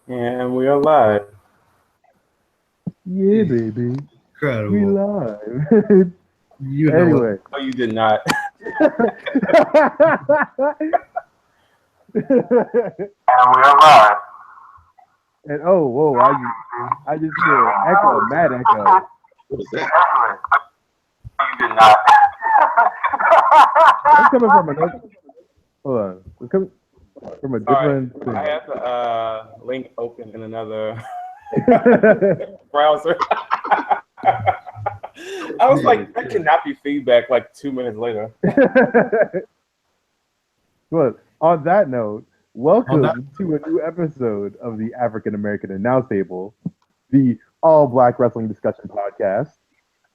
And we are live. Yeah, baby. We Incredible. live. You know what? Anyway. Oh, you did not. And And we are live. oh, whoa! I just hear echo, mad echo. What is that? You did not. That's coming from another. Hold on. It's coming from a Sorry, different thing. I have the link open in another browser. I was like, that cannot be feedback like 2 minutes later. Well, on that note, welcome to a new episode of the African American Announce Table, the all black wrestling discussion podcast.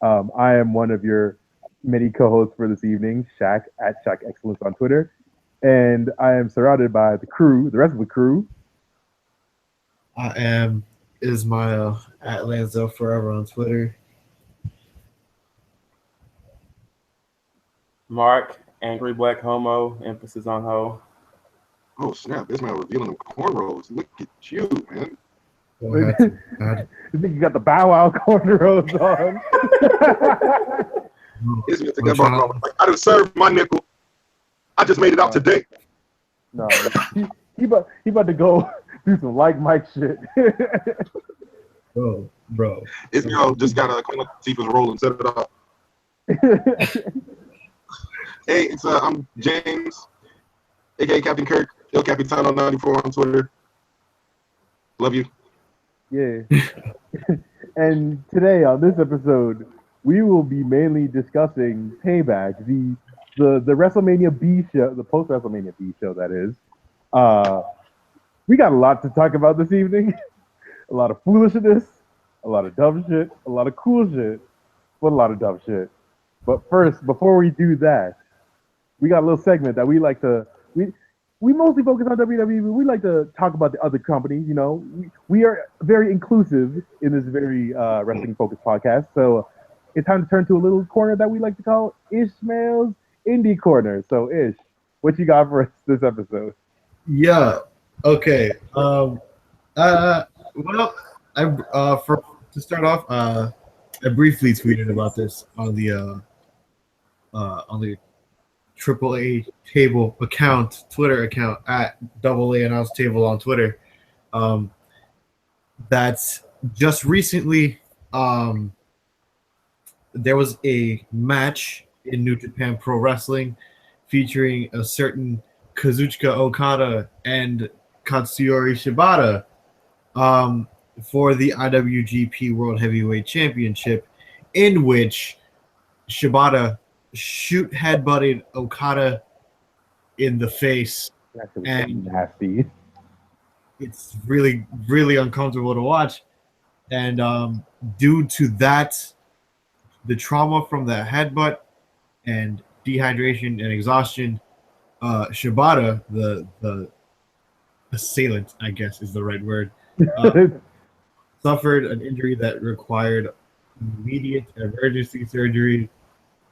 I am one of your many co-hosts for this evening, Shaq at Shaq Excellence on Twitter, and I am surrounded by the crew, the rest of the crew. I am Ismail at Lanzo Forever on Twitter. Mark, angry black homo, emphasis on ho. Oh snap! This man revealing them cornrows. Look at you, man. I think you got the Bow Wow cornrows on. This man took that ball off. Like, I done served my nickel. I just made it out today. No, he about to go do some like Mike shit. Bro. Israel just got to clean up the Tifa's roll and set it up. Hey, it's I'm James, aka Captain Kirk, El Capitano 94 on Twitter. Love you. Yeah. And today on this episode, we will be mainly discussing Payback, the WrestleMania B show, the post WrestleMania B show that is. We got a lot to talk about this evening. A lot of foolishness, a lot of dumb shit, a lot of cool shit, but a lot of dumb shit. But first, before we do that, we got a little segment that we like to we mostly focus on WWE, but we like to talk about the other companies. You know, we are very inclusive in this very wrestling focused podcast. So it's time to turn to a little corner that we like to call Ishmael's Indie Corner. So Ish, what you got for us this episode? Yeah. Okay. Well, to start off, I briefly tweeted about this on the AAA Table account, Twitter account at AA Announce Table on Twitter. That's just recently. There was a match in New Japan Pro Wrestling featuring a certain Kazuchika Okada and Katsuyori Shibata for the IWGP World Heavyweight Championship, in which Shibata shoot headbutted Okada in the face, and nasty. It's really, really uncomfortable to watch. And due to that, the trauma from the headbutt and dehydration and exhaustion, Shibata, the assailant, I guess is the right word, suffered an injury that required immediate emergency surgery,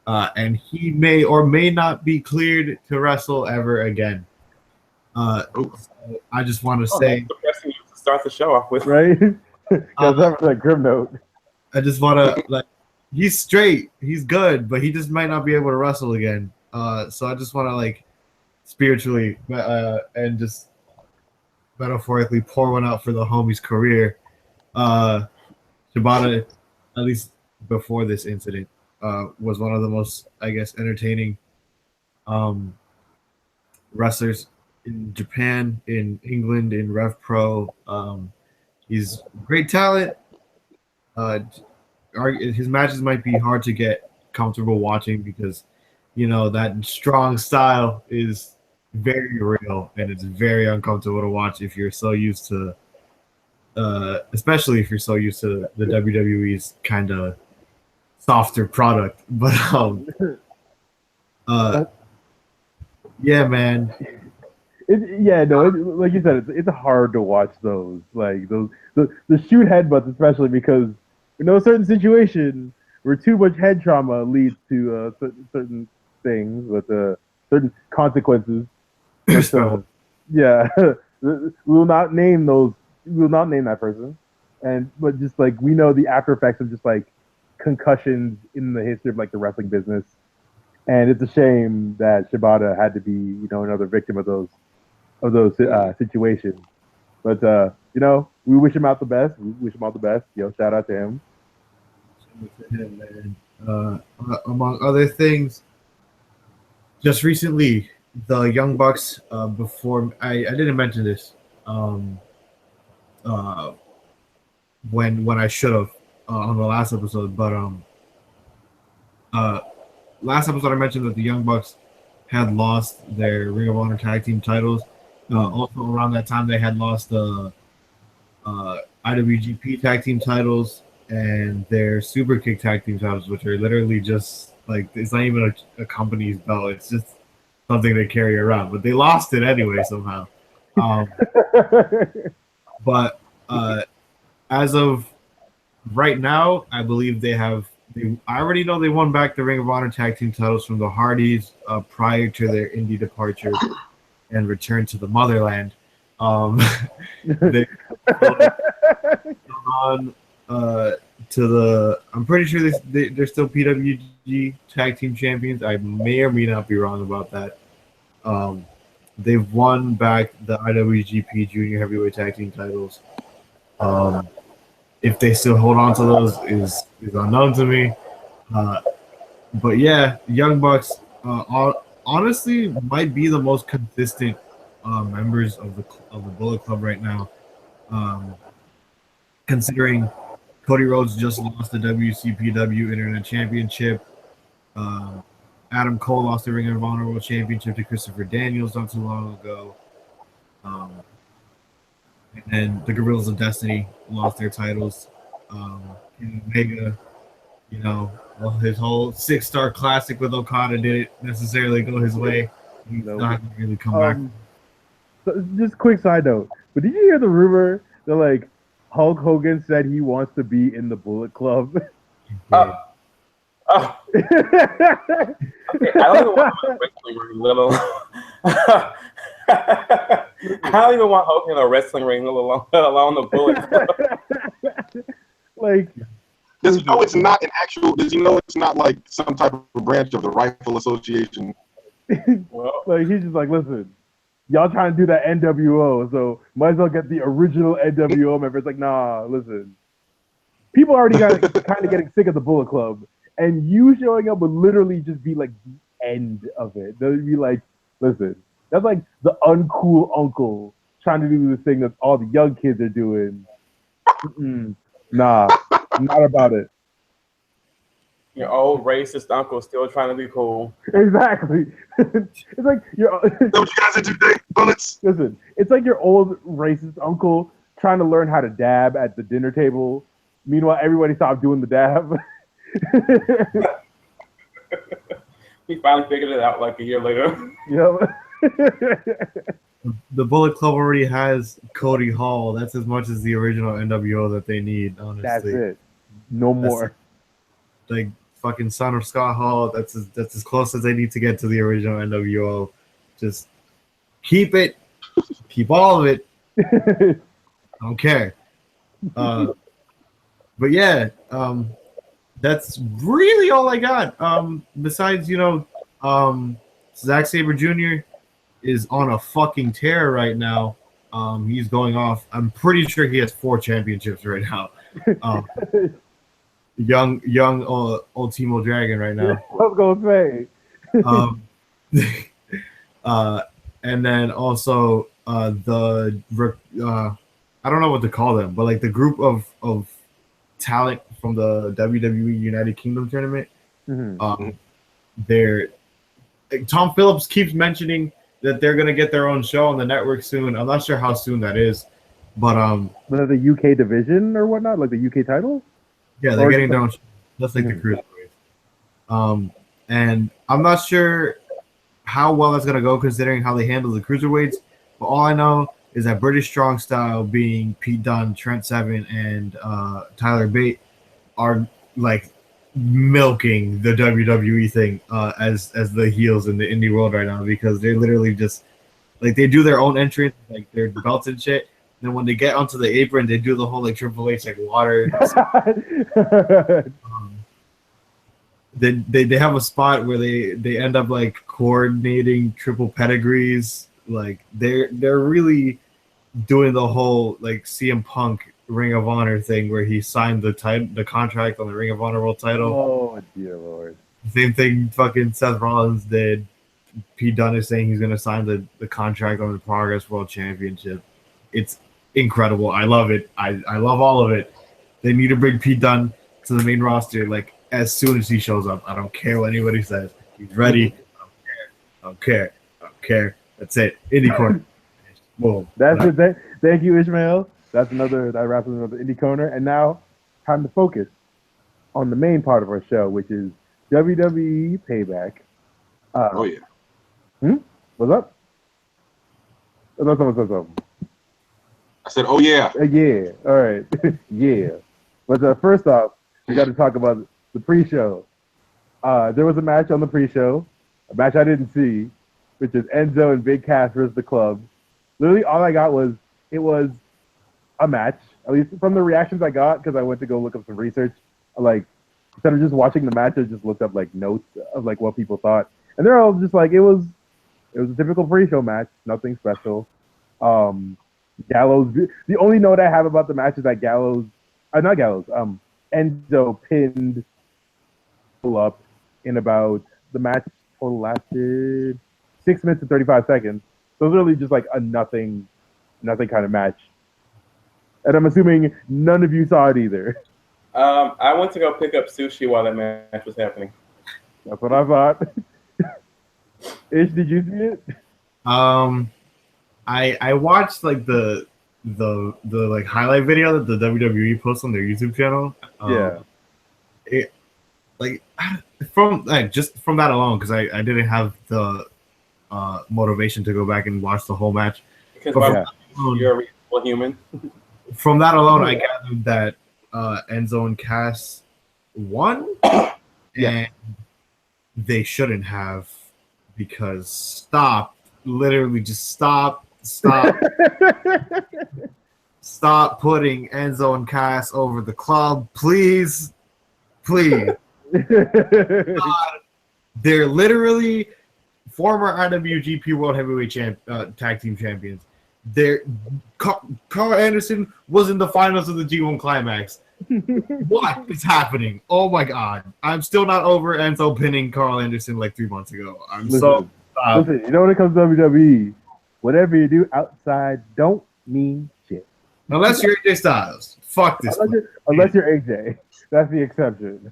and he may or may not be cleared to wrestle ever again. So I just want to say, Depressing to start the show off with, right? Because that was a grim note. I just want to he's straight, he's good, but he just might not be able to wrestle again. So I just want to spiritually and just metaphorically pour one out for the homie's career. Shibata, at least before this incident, was one of the most, I guess, entertaining wrestlers in Japan, in England, in Rev Pro. He's great talent. His matches might be hard to get comfortable watching because, that strong style is very real and it's very uncomfortable to watch if you're so used to, especially if you're so used to the WWE's kind of softer product. But yeah, man. Like you said, it's hard to watch those. Like the shoot headbutts, especially because certain situations where too much head trauma leads to certain things with certain consequences. So, yeah, we will not name those we will not name that person, but just like we know the after effects of just like concussions in the history of like the wrestling business, and it's a shame that Shibata had to be another victim of those situations. But we wish him out the best. We wish him all the best. Shout out to him. To him, man. Among other things, just recently, the Young Bucks. Before I didn't mention this. When I should have on the last episode, but last episode I mentioned that the Young Bucks had lost their Ring of Honor tag team titles. Also around that time they had lost the IWGP tag team titles and their Super Kick tag team titles, which are literally just like it's not even a company's belt; it's just something they carry around. But they lost it anyway somehow. But as of right now, I believe I already know they won back the Ring of Honor tag team titles from the Hardys prior to their indie departure and return to the motherland. They on to the. I'm pretty sure they're still PWG tag team champions. I may or may not be wrong about that. They've won back the IWGP Junior Heavyweight Tag Team titles. If they still hold on to those is unknown to me. But yeah, Young Bucks honestly might be the most consistent members of the Bullet Club right now. Considering Cody Rhodes just lost the WCPW Internet Championship. Adam Cole lost the Ring of Honor World Championship to Christopher Daniels not too long ago. And then the Gorillas of Destiny lost their titles. Omega, his whole 6-star classic with Okada didn't necessarily go his way. He's not really come back. So just quick side note, but did you hear the rumor that like Hulk Hogan said he wants to be in the Bullet Club? Okay, I don't even want a wrestling ring, little. I don't even want Hulk in a wrestling ring, let alone the Bullet Club. Like, does he know it's not an actual? Does he know it's not like some type of branch of the Rifle Association? Well, like he's just like, listen, y'all trying to do that NWO, so might as well get the original NWO member. It's like, nah, listen. People already got kind of getting sick of the Bullet Club. And you showing up would literally just be like the end of it. They'd be like, listen, that's like the uncool uncle trying to do the thing that all the young kids are doing. Nah, not about it. your old racist uncle still trying to be cool. Exactly. It's like what you guys are today, bullets. Listen, it's like your old racist uncle trying to learn how to dab at the dinner table. Meanwhile, everybody stopped doing the dab. He finally figured it out like a year later. Yep. The Bullet Club already has Cody Hall. That's as much as the original NWO that they need, honestly. That's it. No more. Like fucking son of Scott Hall. That's as close as they need to get to the original NWO. Just keep it. Keep all of it. I don't care. But yeah, that's really all I got. Besides, Zack Sabre Jr. is on a fucking tear right now. He's going off. I'm pretty sure he has 4 championships right now. Young Ultimo Dragon right now. I was gonna say. And then also I don't know what to call them, but like the group of talent from the WWE United Kingdom tournament. Mm-hmm. Tom Phillips keeps mentioning that they're gonna get their own show on the network soon. I'm not sure how soon that is, but the UK division or whatnot, like the UK title. Yeah, they're getting their own show, just like the cruiserweights. And I'm not sure how well that's gonna go considering how they handle the cruiserweights. But all I know is that British Strong Style, being Pete Dunne, Trent Seven, and Tyler Bate, are like milking the WWE thing as the heels in the indie world right now, because they're literally just like, they do their own entrance, like their belts and shit, Then when they get onto the apron, they do the whole like Triple H like water. They have a spot where they end up like coordinating triple pedigrees. Like they're really doing the whole like CM Punk Ring of Honor thing where he signed the contract on the Ring of Honor World title. Oh dear Lord! Same thing fucking Seth Rollins did. Pete Dunne is saying he's gonna sign the contract on the Progress World Championship. It's incredible. I love it. I love all of it. They need to bring Pete Dunne to the main roster like as soon as he shows up. I don't care what anybody says. He's ready. I don't care. That's it. Indie corner. Boom. That's it. Thank you, Ishmael. That wraps up another indie corner. And now, time to focus on the main part of our show, which is WWE Payback. Oh yeah. What's up? What's up? I said, oh yeah. Yeah. All right. Yeah. But first off, we got to talk about the pre-show. There was a match on the pre-show, a match I didn't see, which is Enzo and Big Cass versus the Club. Literally, all I got was it was a match. At least from the reactions I got, because I went to go look up some research. Like instead of just watching the match, I just looked up like notes of like what people thought, and they're all just like it was a typical pre-show match, nothing special. Gallows. The only note I have about the match is that Enzo pinned up in about the match total lasted 6 minutes and 35 seconds. So it was really just like a nothing kind of match. And I'm assuming none of you saw it either. I went to go pick up sushi while that match was happening. That's what I thought. Ish, did you see it? I watched like the like highlight video that the WWE posts on their YouTube channel. It like from just from that alone, because I didn't have the motivation to go back and watch the whole match. Because you're a reasonable human. From that alone, I gathered that Enzo and Cass won, and they shouldn't have, because stop putting Enzo and Cass over the Club, please. God, they're literally former IWGP World Heavyweight Tag Team Champions. Carl Anderson was in the finals of the G1 Climax. What is happening? Oh my God. I'm still not over Enzo pinning Carl Anderson like 3 months ago. Listen, you know, when it comes to WWE, whatever you do outside don't mean shit. Unless you're AJ Styles. Fuck this. Unless you're AJ. That's the exception.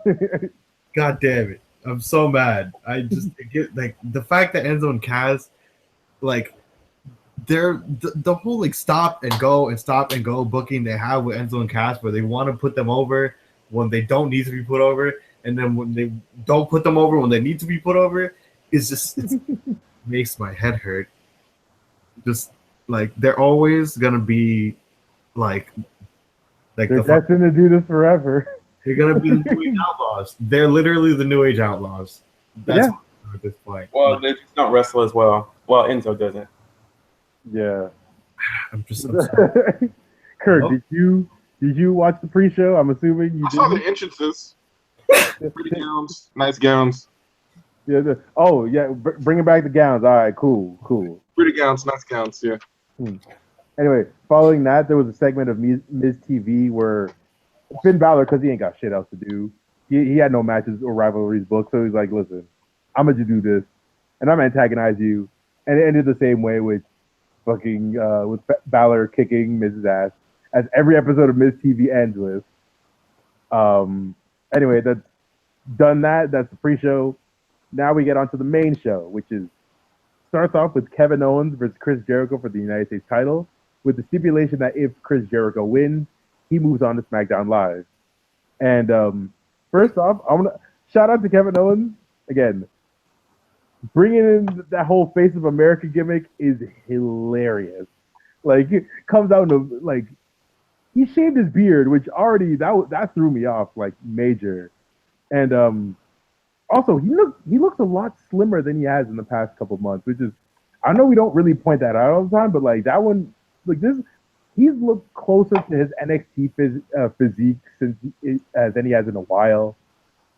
God damn it. I'm so mad. I just get like the fact that Enzo and Cass, like, they're the whole like stop and go booking they have with Enzo and Cass, where they want to put them over when they don't need to be put over, and then when they don't put them over when they need to be put over, it makes my head hurt. Just like they're always gonna be like they're destined to do this forever. They're gonna be the New Age Outlaws. They're literally the New Age Outlaws. That's at this point. Well, they just don't wrestle as well. Well, Enzo doesn't. Yeah. I'm sorry. Kurt, did you watch the pre-show? I'm assuming you I saw the entrances. Pretty gowns, nice gowns. Yeah. Bringing back the gowns. All right, cool. Pretty gowns, nice gowns. Yeah. Anyway, following that, there was a segment of Miz TV where Finn Balor, because he ain't got shit else to do, he had no matches or rivalries booked, so he's like, listen, I'm gonna do this, and I'm gonna antagonize you, and it ended the same way with fucking with Balor kicking Miz's ass, as every episode of Miz TV ends with. Anyway, that's done. That's the pre-show. Now we get onto the main show, which starts off with Kevin Owens versus Chris Jericho for the United States title, with the stipulation that if Chris Jericho wins, he moves on to SmackDown Live. And first off, I want to shout out to Kevin Owens again. Bringing in that whole Face of America gimmick is hilarious. Like, it comes out in like, he shaved his beard, which already that threw me off like major. And also he looks a lot slimmer than he has in the past couple months, which is, I know we don't really point that out all the time, but like that one, like this, he's looked closer to his NXT physique than he has in a while.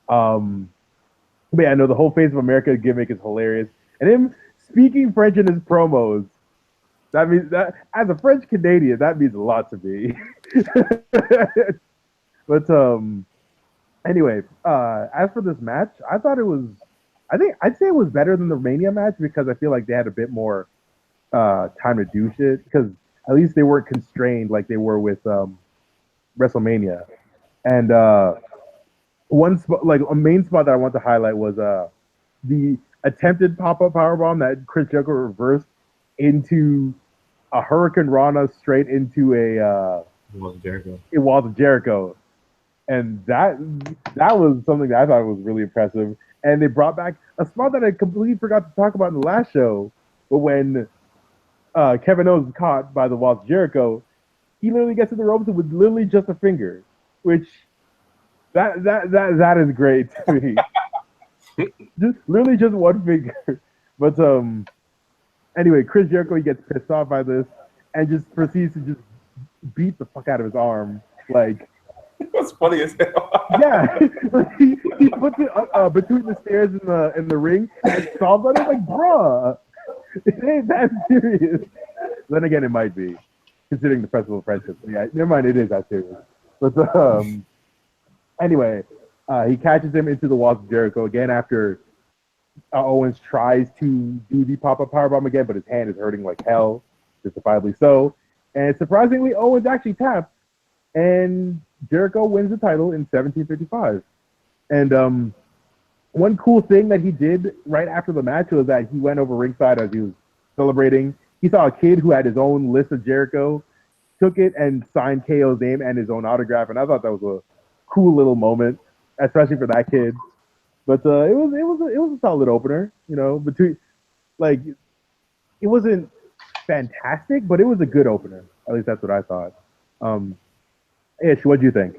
But yeah, I know the whole Face of America gimmick is hilarious, and him speaking French in his promos. That means that as a French Canadian, that means a lot to me. But anyway, as for this match, I thought it was. I think I'd say it was better than the Mania match because I feel like they had a bit more time to do shit because at least they weren't constrained like they were with WrestleMania. And one spot, like a main spot that I want to highlight was the attempted pop-up powerbomb that Chris Jericho reversed into a Hurricane Rana straight into a Walls of Jericho. Walls of Jericho, and that was something that I thought was really impressive. And they brought back a spot that I completely forgot to talk about in the last show, but when Kevin Owens is caught by the Walls of Jericho, he literally gets to the ropes with literally just a finger, which that is great to me. Just literally just one finger. But anyway, Chris Jericho, he gets pissed off by this and just proceeds to just beat the fuck out of his arm. Like, it was funny as hell. yeah, he puts it between the stairs in the ring and stomps on it. Like, bruh, it ain't that serious. Then again, it might be, considering the Festival of Friendship. Yeah, never mind, it is that serious. But anyway, he catches him into the Walls of Jericho again after Owens tries to do the pop-up powerbomb again, but his hand is hurting like hell, justifiably so. And surprisingly, Owens actually taps, and Jericho wins the title in 1755. And one cool thing that he did right after the match was that he went over ringside as he was celebrating. He saw a kid who had his own list of Jericho, took it and signed KO's name and his own autograph, and I thought that was a cool little moment, especially for that kid. But it was a solid opener, you know. Between like, it wasn't fantastic, but it was a good opener. At least that's what I thought. Ish, what do you think?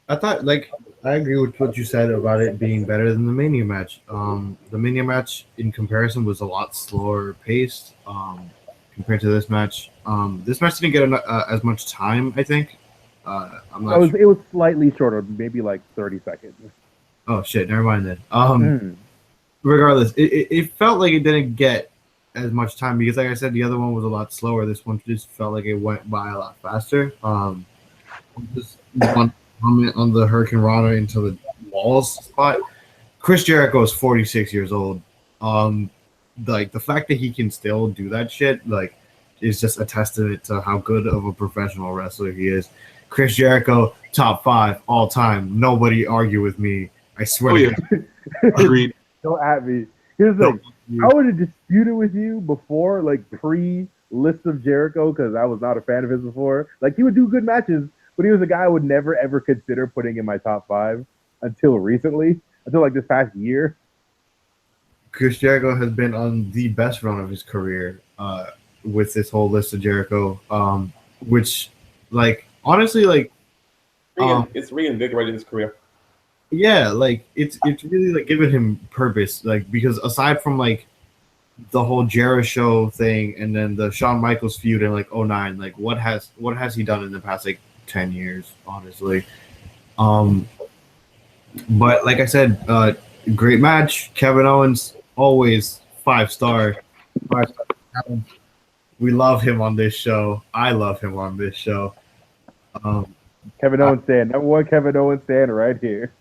I thought, like, I agree with what you said about it being better than the Mania match. The Mania match, in comparison, was a lot slower paced compared to this match. This match didn't get as much time, I think. I'm not sure. It was slightly shorter, maybe like 30 seconds. Oh, shit, never mind then. Regardless, it felt like it didn't get as much time because, like I said, the other one was a lot slower. This one just felt like it went by a lot faster. Just one comment on the Hurricane Rana into the walls spot. Chris Jericho is 46 years old. Like, the fact that he can still do that shit, like, is just a testament to how good of a professional wrestler he is. Chris Jericho, top 5 all time. Nobody argue with me. I swear. Oh, yeah. Agreed. Don't at me. Here's the thing. I would have disputed with you before, like pre-list of Jericho, because I was not a fan of his before. Like, he would do good matches, but he was a guy I would never, ever consider putting in my top 5 until recently, until like this past year. Chris Jericho has been on the best run of his career with this whole list of Jericho, which, like, honestly, like, it's reinvigorated his career. Yeah, like, it's really, like, giving him purpose, like, because aside from, like, the whole Jericho thing and then the Shawn Michaels feud in, like, 2009, like, what has he done in the past, like, 10 years, honestly? But like I said, great match. Kevin Owens, always 5-star. 5-star. We love him on this show. I love him on this show. Kevin Owens stand. Number one Kevin Owens stand right here.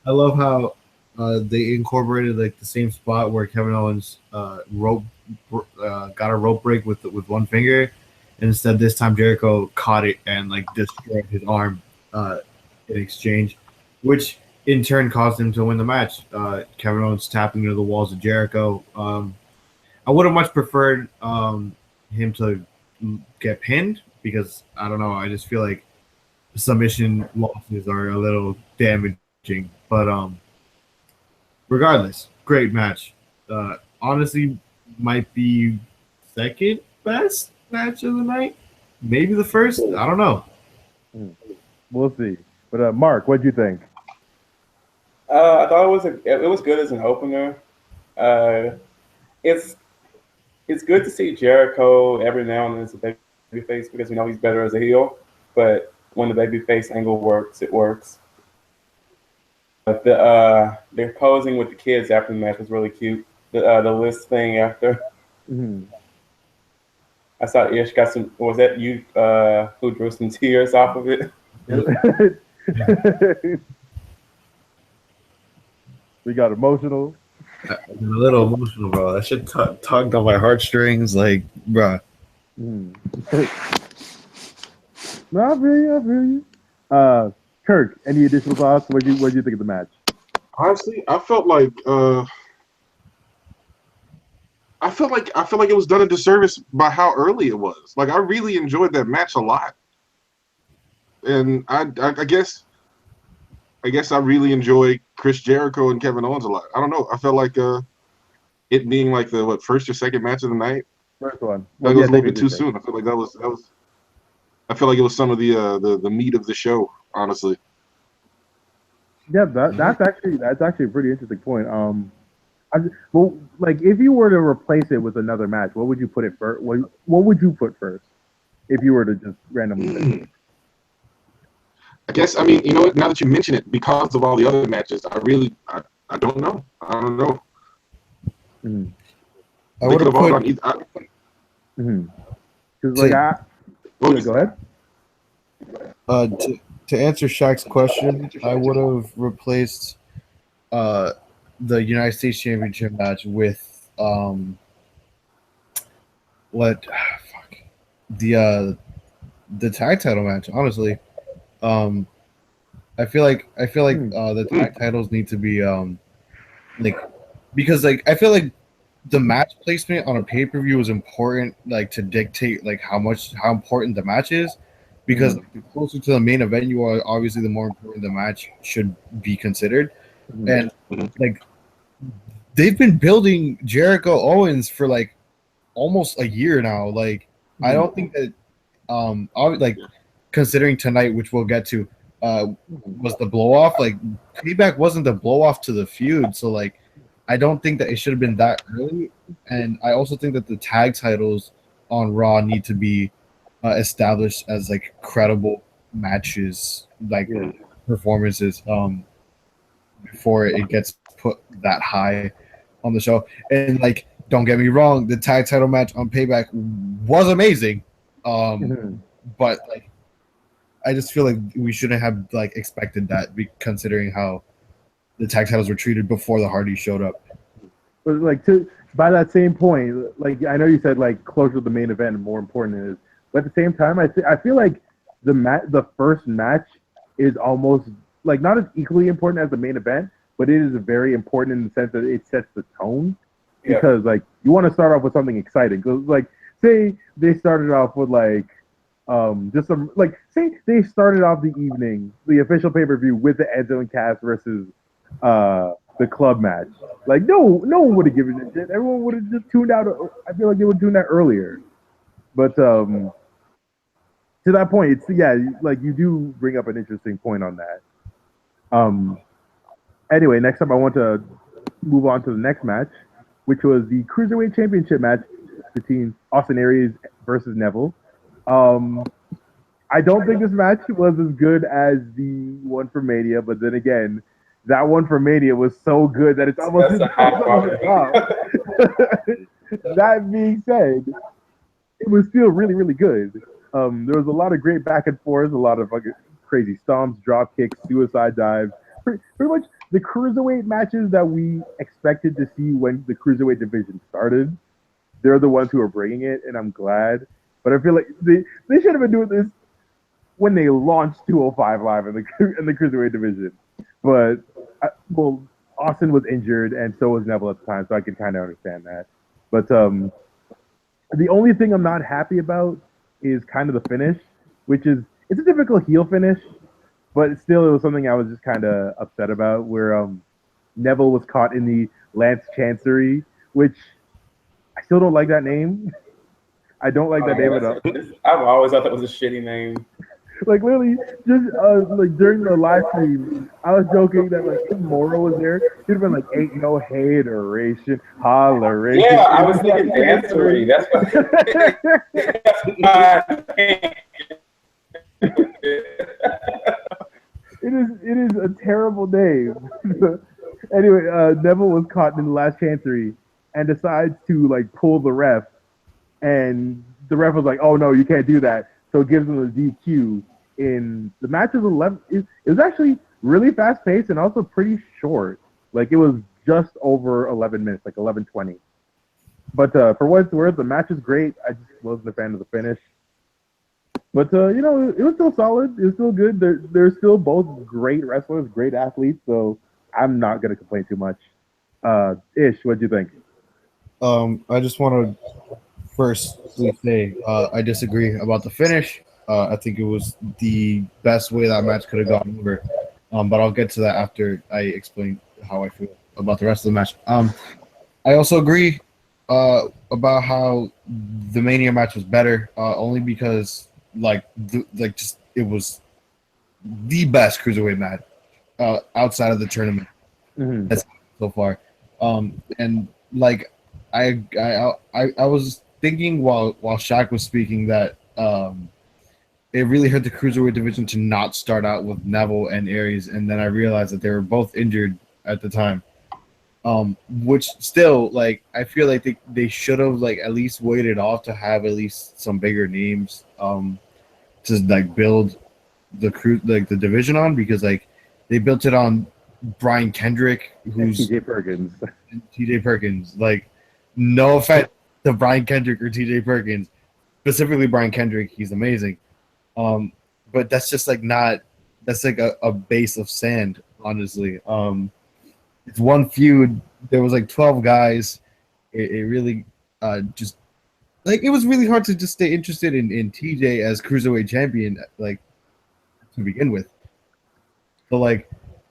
I love how they incorporated, like, the same spot where Kevin Owens got a rope break with one finger, and instead this time Jericho caught it and, like, destroyed his arm in exchange, which in turn caused him to win the match. Kevin Owens tapping into the walls of Jericho. I would have much preferred him to get pinned because, I don't know, I just feel like submission losses are a little damaging. But regardless, great match. Honestly, might be second best match of the night. Maybe the first. I don't know. We'll see. But Mark, what'd you think? I thought it was good as an opener. it's good to see Jericho every now and then as a baby face because we know he's better as a heel. But when the baby face angle works, it works. But they're posing with the kids after the match was really cute. The list thing after. Mhm. I saw Ish got some. Was that you who drew some tears off of it? We got emotional. I'm a little emotional, bro. That shit tugged on my heartstrings, like, bruh. Mm. No, I feel you. I feel you. Kirk, any additional thoughts? What do you think of the match? Honestly, I felt like it was done a disservice by how early it was. Like, I really enjoyed that match a lot, and I guess I really enjoyed Chris Jericho and Kevin Owens a lot. I don't know. I felt like it being like the first or second match of the night. First one. Well, it was a little bit too first. soon. I feel like that was. I feel like it was some of the meat of the show. Honestly. Yeah, that's actually a pretty interesting point. Well, like if you were to replace it with another match, what would you put it first? What would you put first if you were to just randomly pick it? I guess you know what? Now that you mention it, because of all the other matches, I don't know. I don't know. Mm-hmm. I would have put. Because go ahead. To answer Shaq's question, I would have replaced the United States Championship match with the tag title match. Honestly, I feel like the tag titles need to be because I feel like the match placement on a pay-per-view is important, like to dictate like how important the match is, because the closer to the main event you are, obviously the more important the match should be considered. And like they've been building Jericho Owens for like almost a year now. Like I don't think that considering tonight, which we'll get to, was the blow off. Like Payback wasn't the blow off to the feud, so like I don't think that it should have been that early. And I also think that the tag titles on Raw need to be established as like credible matches, like performances, before it gets put that high on the show. And like, don't get me wrong, the tag title match on Payback was amazing, but like, I just feel like we shouldn't have like expected that, considering how the tag titles were treated before the Hardys showed up. But like by that same point, like I know you said like closer to the main event and more important it is, but at the same time, I feel like the first match is almost like not as equally important as the main event, but it is very important in the sense that it sets the tone. Because like you want to start off with something exciting. Because like say they started off with like just some like say they started off the evening, the official pay-per-view with the Enzo and Cass versus the club match. Like no one would have given a shit. Everyone would have just tuned out. I feel like they would tune out earlier. But to that point, it's like you do bring up an interesting point on that. Anyway, next up I want to move on to the next match, which was the Cruiserweight Championship match between Austin Aries versus Neville. I don't think this match was as good as the one for Mania, but then again, that one for Mania was so good that it's almost over the top. That being said, it was still really, really good. There was a lot of great back and forth, a lot of crazy stomps, drop kicks, suicide dives. Pretty much the cruiserweight matches that we expected to see when the cruiserweight division started. They're the ones who are bringing it, and I'm glad. But I feel like they should have been doing this when they launched 205 Live in the cruiserweight division. But Austin was injured, and so was Neville at the time, so I can kind of understand that. But the only thing I'm not happy about is kind of the finish, which is it's a typical heel finish, but still it was something I was just kind of upset about, where Neville was caught in the Lance Chancery, which I still don't like that name. I don't like that name at all. I've always thought that was a shitty name. Like literally, just like during the live stream, I was joking that like if Moro was there, he'd have been like, "Ain't no hateration, holleration." Yeah, I And was he's like thinking dancery. That's what. dancing. That's why I can't with it. It is a terrible name. Anyway, Neville was caught in the last chancery and decides to like pull the ref, and the ref was like, "Oh no, you can't do that." So it gives him a DQ. In the match was 11. It was actually really fast paced and also pretty short. Like it was just over 11 minutes, like 11:20. But for what it's worth, the match is great. I just wasn't a fan of the finish. But it was still solid. It was still good. They're still both great wrestlers, great athletes. So I'm not gonna complain too much. Ish, what do you think? I just want to firstly say I disagree about the finish. I think it was the best way that match could have gone over. But I'll get to that after I explain how I feel about the rest of the match. I also agree about how the Mania match was better, only because just it was the best cruiserweight match outside of the tournament Mm-hmm. that's so far. And like I was thinking while Shaq was speaking that it really hurt the cruiserweight division to not start out with Neville and Aries, and then I realized that they were both injured at the time. Which still, like, I feel like they should have like at least waited off to have at least some bigger names to like build the division on, because like they built it on Brian Kendrick, who's TJ Perkins. TJ Perkins. Like, no offense to Brian Kendrick or TJ Perkins, specifically Brian Kendrick, he's amazing. But that's just like not that's like a base of sand, honestly. It's one feud. There was like 12 guys. It really just like it was really hard to just stay interested in TJ as cruiserweight champion, like to begin with. So like,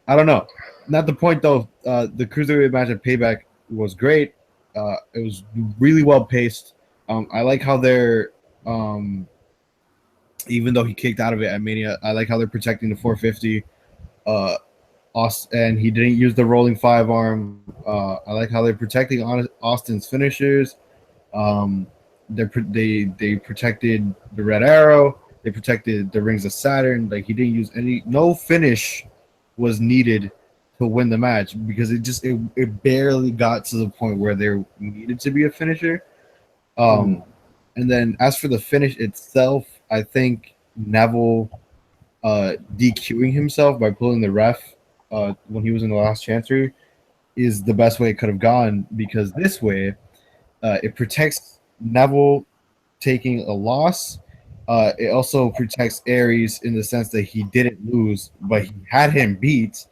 I don't know. Not the point though. The cruiserweight match at Payback was great. It was really well paced. I like how they're even though he kicked out of it at Mania, I like how they're protecting the 450. And he didn't use the rolling five arm. I like how they're protecting Austin's finishers. They protected the Red Arrow. They protected the Rings of Saturn. Like he didn't use no finish was needed to win the match, because it barely got to the point where there needed to be a finisher. And then as for the finish itself, I think Neville DQing himself by pulling the ref when he was in the last chancery is the best way it could have gone, because this way it protects Neville taking a loss. It also protects Aries in the sense that he didn't lose, but he had him beat.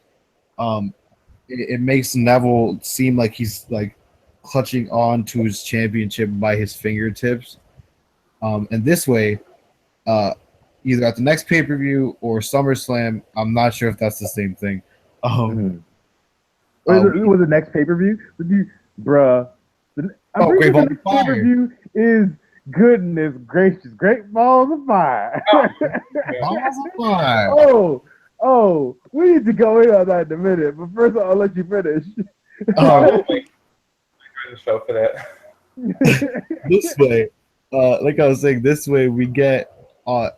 It makes Neville seem like he's like clutching on to his championship by his fingertips. And this way, either at the next pay-per-view or SummerSlam, I'm not sure if that's the same thing. Was the next pay-per-view? Bruh. I'm pretty sure the next pay-per-view is goodness gracious, Great Balls of Fire. Balls of Fire. Oh, we need to go in on that in a minute, but first I'll let you finish. Wait for the show for that. This way, like I was saying, this way we get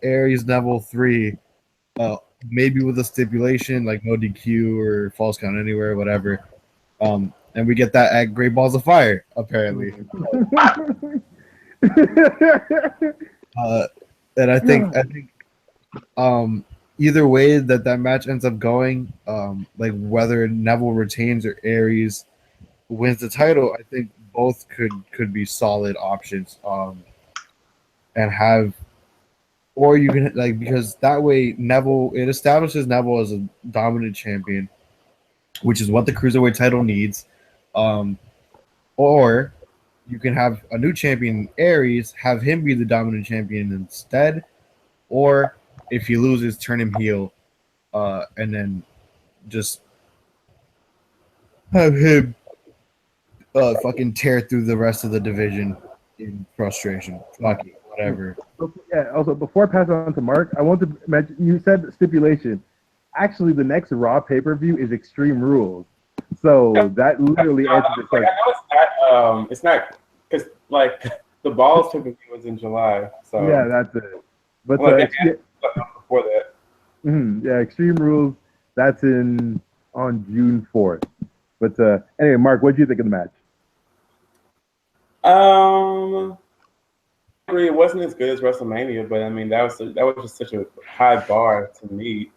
Aries Neville 3, maybe with a stipulation like no DQ or false count anywhere, whatever. And we get that at Great Balls of Fire, apparently. And I think either way that match ends up going, like whether Neville retains or Aries wins the title, I think both could be solid options. And have, or you can like, because that way it establishes Neville as a dominant champion, which is what the cruiserweight title needs. Or you can have a new champion, Aries, have him be the dominant champion instead. Or if he loses, turn him heel, and then just have him fucking tear through the rest of the division in frustration. Fuck it, whatever. Yeah. Also, before I pass it on to Mark, I want to mention you said stipulation. Actually, the next Raw pay-per-view is Extreme Rules, so that literally answers the Like, question. I know it's not because like the balls pay-per-view was in July, so Yeah, that's it. But like they yeah, had stuff before that. yeah, Extreme Rules. That's on June 4th. But anyway, Mark, what do you think of the match? I agree. It wasn't as good as WrestleMania, but I mean that was just such a high bar to meet.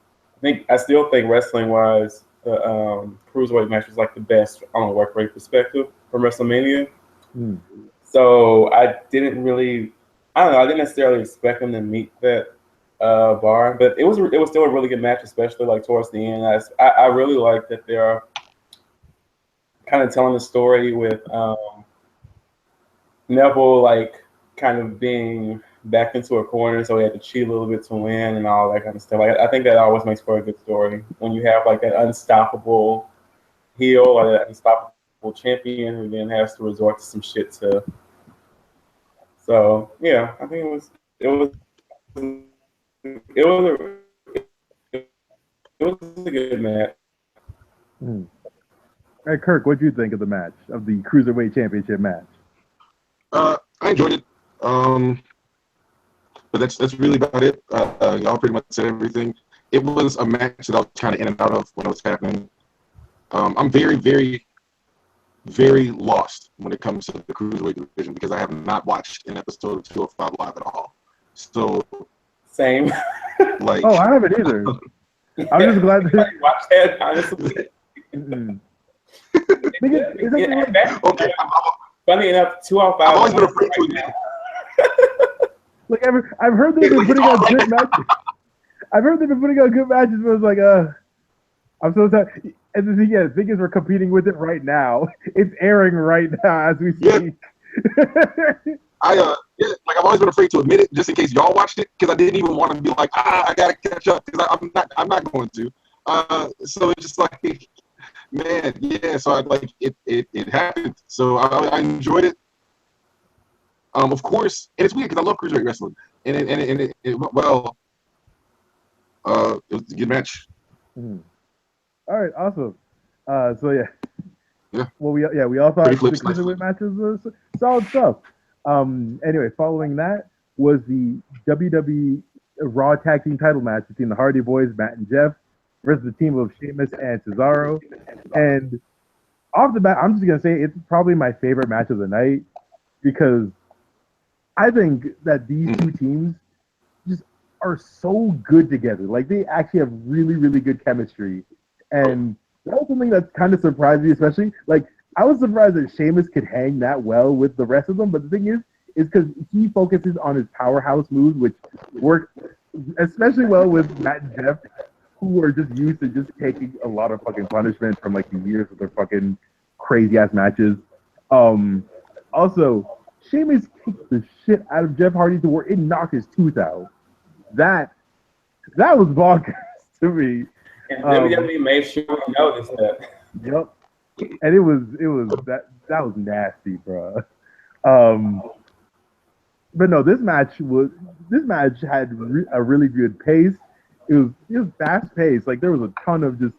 I still think wrestling wise, the cruiserweight match was like the best on a work rate perspective from WrestleMania. Hmm. So I didn't really, I don't know, I didn't necessarily expect them to meet that bar, but it was still a really good match, especially like towards the end. I really like that they're kind of telling the story with Neville like kind of being backed into a corner, so he had to cheat a little bit to win and all that kind of stuff. Like I think that always makes for a good story when you have like that unstoppable heel or that unstoppable champion who then has to resort to some shit to. So yeah, I think it was a good match. Hmm. Hey, Kirk, what do you think of the match, of the Cruiserweight Championship match? I enjoyed it. But that's really about it. Y'all pretty much said everything. It was a match that I was kind of in and out of when it was happening. I'm very, very, very lost when it comes to the Cruiserweight division because I have not watched an episode of 205 Live at all. So, Same. like, Oh, I haven't either. I'm just glad that. Watch that, honestly. okay, Funny enough, 205. I've always been afraid to admit it. Like I've heard they've been putting out good matches. I've heard they've been putting out good matches, but it's like, I'm so sorry. And the thing is, we're competing with it right now. It's airing right now as we speak. I've always been afraid to admit it, just in case y'all watched it, because I didn't even want to be like, I gotta catch up, because I'm not going to. So it's just like, man, yeah. So it happened. So I enjoyed it. Of course, and it's weird because I love cruiserweight wrestling, and it went well. It was a good match. Mm-hmm. All right, awesome. So Yeah. Well, we all thought the Pretty cruiserweight matches was solid stuff. Anyway, following that was the WWE Raw Tag Team Title match between the Hardy Boys, Matt and Jeff, versus the team of Sheamus and Cesaro. And off the bat, I'm just gonna say it's probably my favorite match of the night because I think that these two teams just are so good together. Like they actually have really, really good chemistry. And that was something that's kind of surprised me, especially like I was surprised that Sheamus could hang that well with the rest of them. But the thing is because he focuses on his powerhouse moves, which work especially well with Matt and Jeff, who are just used to just taking a lot of fucking punishment from like the years of their fucking crazy ass matches. Also, Sheamus kicked the shit out of Jeff Hardy to where it knocked his tooth out. That was bonkers to me. And WWE made sure we noticed that. Yep. And it was that was nasty, bro. But no, this match had a really good pace. It was fast paced. Like there was a ton of just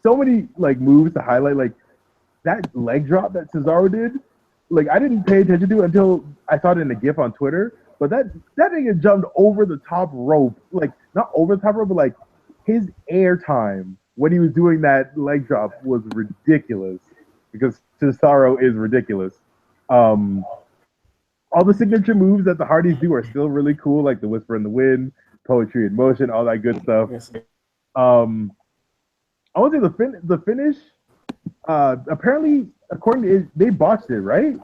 so many like moves to highlight. Like that leg drop that Cesaro did. Like I didn't pay attention to it until I saw it in a GIF on Twitter. But that nigga jumped over the top rope. Like not over the top rope, but like his air time when he was doing that leg drop was ridiculous. Because Cesaro is ridiculous. All the signature moves that the Hardys do are still really cool, like the Whisper in the Wind, Poetry in Motion, all that good stuff. I want to say the finish. Apparently, according to it, they botched it, right?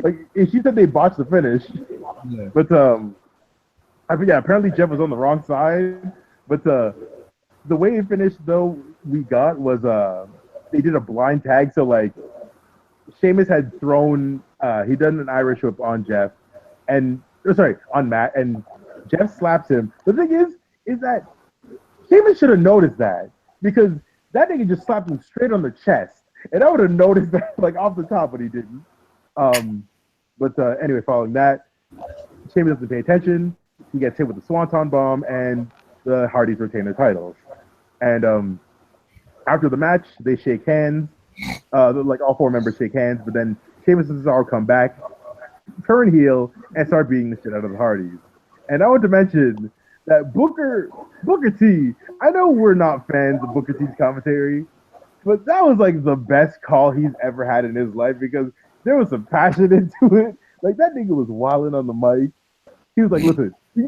Like she said, they botched the finish. Yeah. But I forget. Apparently, Jeff was on the wrong side. But the way it finished, though, we got was they did a blind tag. So like, Sheamus had thrown he done an Irish whip on Jeff, and on Matt, and Jeff slaps him. The thing is that Sheamus should have noticed that because that nigga just slapped him straight on the chest, and I would have noticed that like off the top, but he didn't. But anyway, following that, Sheamus doesn't pay attention. He gets hit with the Swanton Bomb, and the Hardys retain their titles. And after the match, they shake hands. Like all four members shake hands, but then Sheamus and Cesaro come back, turn heel, and start beating the shit out of the Hardys. And I want to mention that Booker T. I know we're not fans of Booker T's commentary, but that was like the best call he's ever had in his life because there was some passion into it. Like that nigga was wilding on the mic. He was like, "Listen, these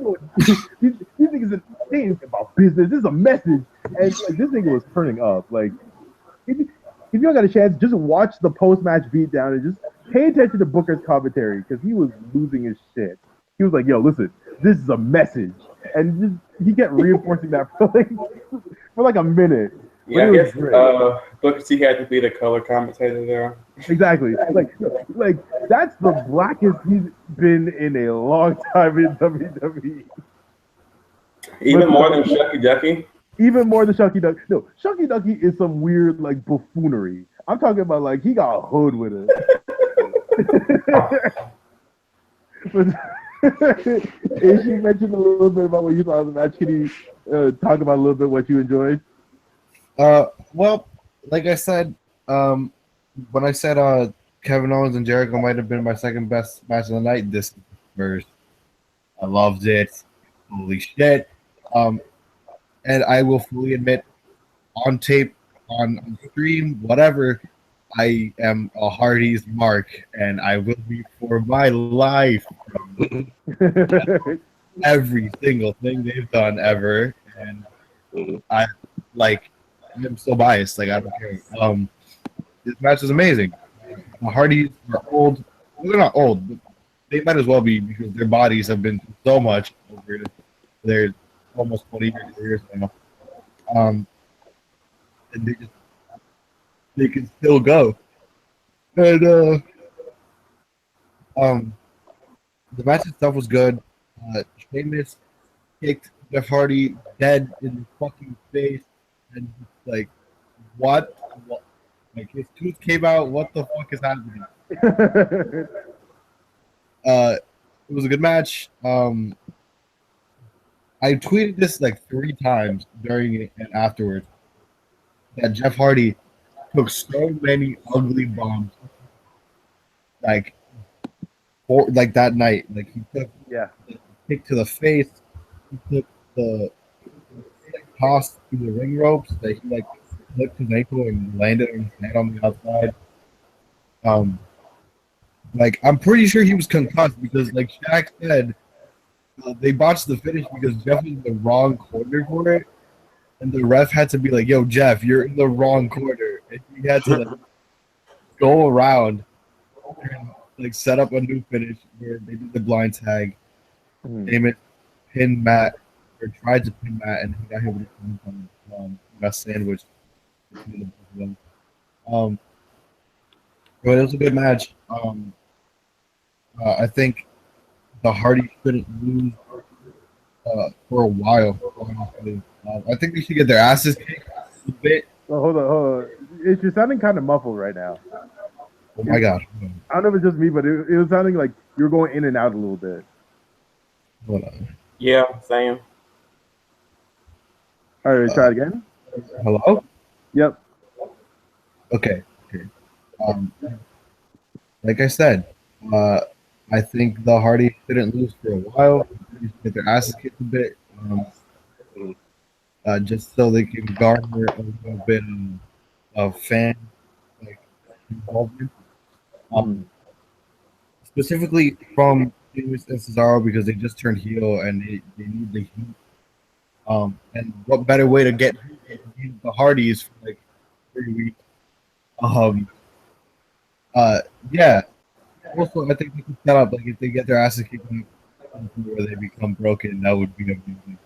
niggas ain't about business. This is a message." And like this nigga was turning up. Like, if you don't got a chance, just watch the post-match beatdown and just pay attention to Booker's commentary because he was losing his shit. He was like, "Yo, listen, this is a message," and just, he kept reinforcing that for like a minute. Yeah, I guess Booker T had to be the color commentator there. Exactly. Like that's the blackest he's been in a long time in WWE. Even more than Shucky Ducky? Even more than Shucky Ducky. No, Shucky Ducky is some weird like buffoonery. I'm talking about like he got hood with it. If you mentioned a little bit about what you thought of the match, can you talk about a little bit what you enjoyed? Well, like I said, when I said Kevin Owens and Jericho might have been my second best match of the night, this first. I loved it. Holy shit. And I will fully admit, on tape, on stream, whatever, I am a Hardy's mark, and I will be for my life. Every single thing they've done ever, and I'm so biased. Like I don't care. This match is amazing. The Hardys are old. Well, they're not old, but they might as well be because their bodies have been through so much over their almost 20-year careers now. And they can still go. And the match itself was good. Sheamus kicked Jeff Hardy dead in the fucking face, and like, what? Like his tooth came out. What the fuck is happening? It was a good match. I tweeted this like 3 times during it and afterwards that Jeff Hardy took so many ugly bombs, like that night. Like he took the kick to the face, he took the toss through the ring ropes that he like flipped his ankle and landed on his head on the outside. Like I'm pretty sure he was concussed because, like Shaq said, they botched the finish because Jeff was in the wrong corner for it, and the ref had to be like, "Yo, Jeff, you're in the wrong corner," and he had to like, go around and like set up a new finish where they did the blind tag. Damon pinned Matt or tried to pin Matt, and he got hit with a got sandwiched between the both of them. But it was a good match. I think the Hardys shouldn't lose for a while. Honestly. I think they should get their asses kicked a bit. Oh, hold on. You're sounding kind of muffled right now. Oh my god! I don't know if it's just me, but it was sounding like you were going in and out a little bit. Hold on. Yeah, same. All right, try it again. Hello? Yep. Okay. Like I said, I think the Hardys didn't lose for a while. They should get their asses kicked a bit, just so they can garner a little bit of fan involvement. Specifically from Sheamus and Cesaro because they just turned heel and they need the heat. And what better way to get the Hardys for like 3 weeks? Yeah. Also, I think they can set up like if they get their asses kicked where they become broken, that would be amazing.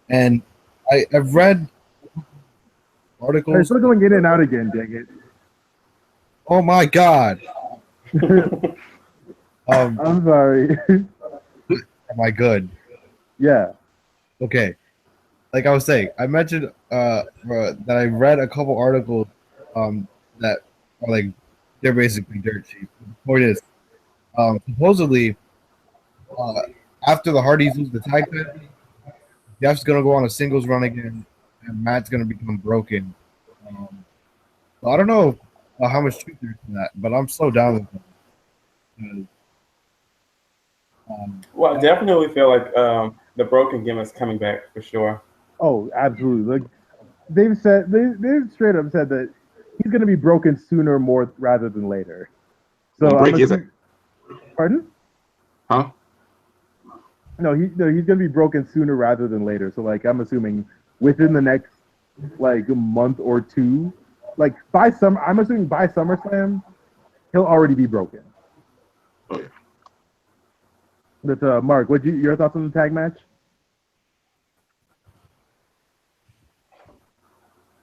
And I've read articles. They're still going in and out again, dang it. Oh my god. I'm sorry. Am I good? Yeah. Okay. Like I was saying, I mentioned that I read a couple articles that are like they're basically dirt cheap. The point is, Supposedly, uh, after the Hardys lose the tag title, Jeff's gonna go on a singles run again, and Matt's gonna become broken. So I don't know how much truth there's in that, but I'm so down with it. Well, I definitely feel like the broken gimmick's coming back for sure. Oh, absolutely. Like they've straight up said that he's going to be broken sooner more rather than later. So What break I'm is it? Pardon? Huh? No, he's going to be broken sooner rather than later. So like I'm assuming within the next like a month or two, like I'm assuming by SummerSlam, he'll already be broken. Oh yeah. But Mark, your thoughts on the tag match?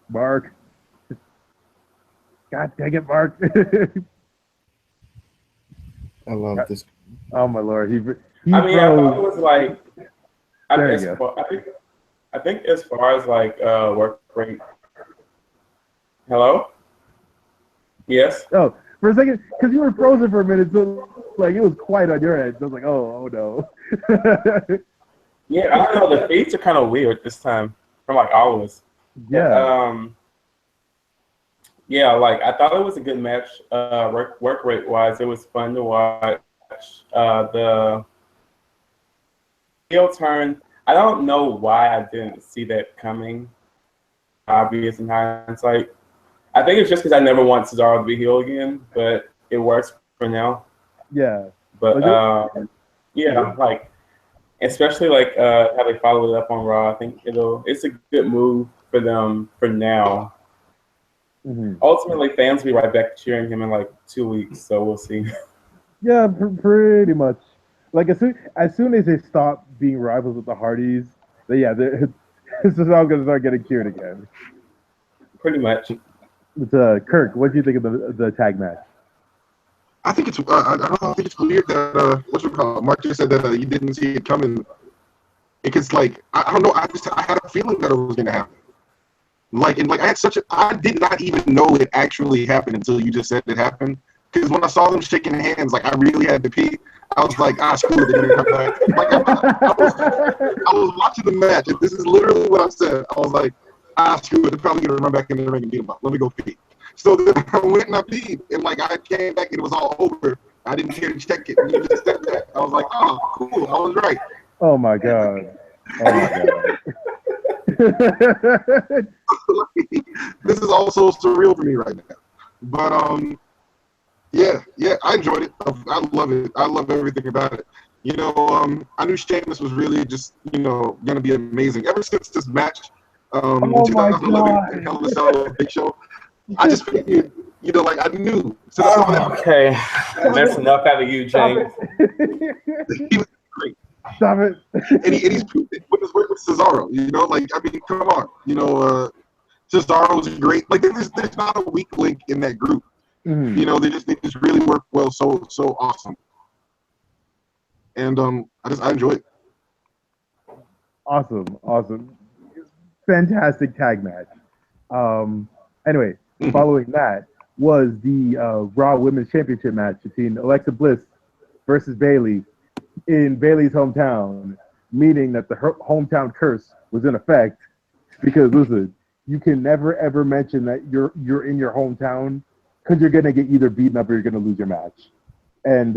Mark. God dang it, Mark. I love this. Oh my lord. He I mean, I thought it was like There you go. I think as far as like work rate. Hello? Yes? Oh, for a second, because you were frozen for a minute, so like it was quiet on your end. So I was like, oh no. Yeah, I don't know. The feeds are kind of weird this time from like all of us. Yeah. Yeah, like I thought it was a good match. Work rate wise, it was fun to watch. The heel turn. I don't know why I didn't see that coming. Obvious in hindsight. I think it's just because I never want Cesaro to be heel again, but it works for now. Yeah. But yeah, like especially like how they followed it up on Raw. I think it's a good move for them for now. Mm-hmm. Ultimately, fans will be right back cheering him in like 2 weeks, so we'll see. Yeah, pretty much. Like as soon as they stop being rivals with the Hardys, this is all gonna start getting cured again. Pretty much. But Kirk, what do you think of the tag match? I think it's I don't know. I think it's weird that what you call it? Mark just said that you didn't see it coming. Because like I don't know. I had a feeling that it was gonna happen. Like I did not even know it actually happened until you just said it happened. Because when I saw them shaking hands, like I really had to pee. I was like, screw it, they're gonna come back. Like I was watching the match, and this is literally what I said. I was like, screw it, they're probably gonna run back in the ring and beat them up. Let me go pee. So then I went and I peed, and like I came back and it was all over. I didn't care to check it. And you just said that. I was like, oh, cool, I was right. Oh my god. Oh my god. This is also surreal for me right now. But yeah, I enjoyed it. I love it. I love everything about it. You know, I knew Sheamus was really just, gonna be amazing. Ever since this match, Oh in my 2011 god. in Hell in a Cell Big Show, I just figured, like I knew. So I saw that. Okay, that's enough out of you, James. He was great. Stop it. And he's proved it with his work with Cesaro. Like I mean, come on. Cesaro was great. Like there's not a weak link in that group. Mm-hmm. They just really work well, so awesome. And I enjoy it. Awesome. Fantastic tag match. Anyway, following that was the Raw Women's Championship match between Alexa Bliss versus Bayley in Bayley's hometown, meaning that the hometown curse was in effect. Because listen, you can never ever mention that you're in your hometown because you're gonna get either beaten up or you're gonna lose your match. And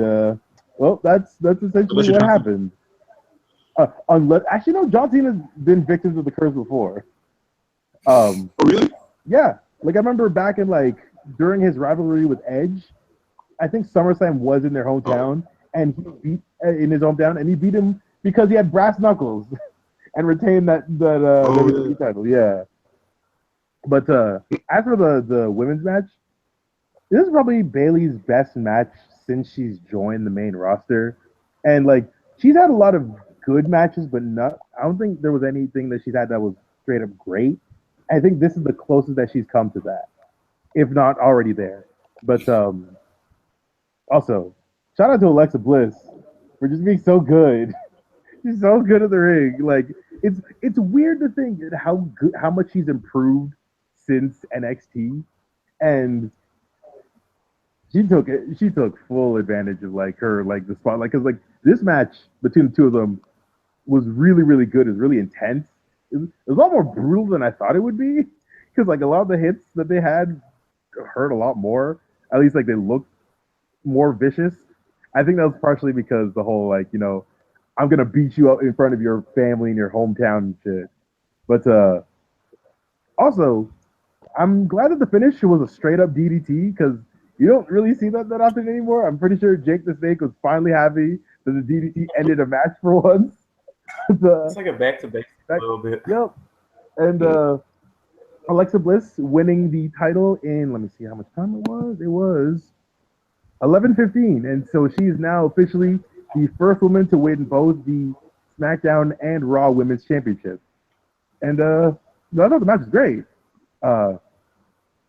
well, that's essentially what happened. Unless actually no, John Cena's been victims of the curse before. Oh really? Yeah, like I remember back in like during his rivalry with Edge, I think SummerSlam was in their hometown, and he beat in his hometown, and he beat him because he had brass knuckles and retained that WWE title. Yeah. But as for the women's match, this is probably Bayley's best match since she's joined the main roster, and like she's had a lot of good matches, but I don't think there was anything that she's had that was straight up great. I think this is the closest that she's come to that, if not already there. But also, shout out to Alexa Bliss for just being so good. She's so good at the ring. Like it's weird to think how much she's improved since NXT, and She took full advantage of like her like the spot like because like this match between the two of them was really really good. It was really intense. It was a lot more brutal than I thought it would be because like a lot of the hits that they had hurt a lot more. At least like they looked more vicious. I think that was partially because the whole like I'm gonna beat you up in front of your family in your hometown and shit. But also I'm glad that the finish was a straight up DDT because you don't really see that often anymore. I'm pretty sure Jake the Snake was finally happy that the DDT ended a match for once. It's like a back to basics a little bit. Yep. And Alexa Bliss winning the title in, let me see how much time it was. It was 11:15, and so she is now officially the first woman to win both the SmackDown and Raw Women's Championships. And I thought the match was great.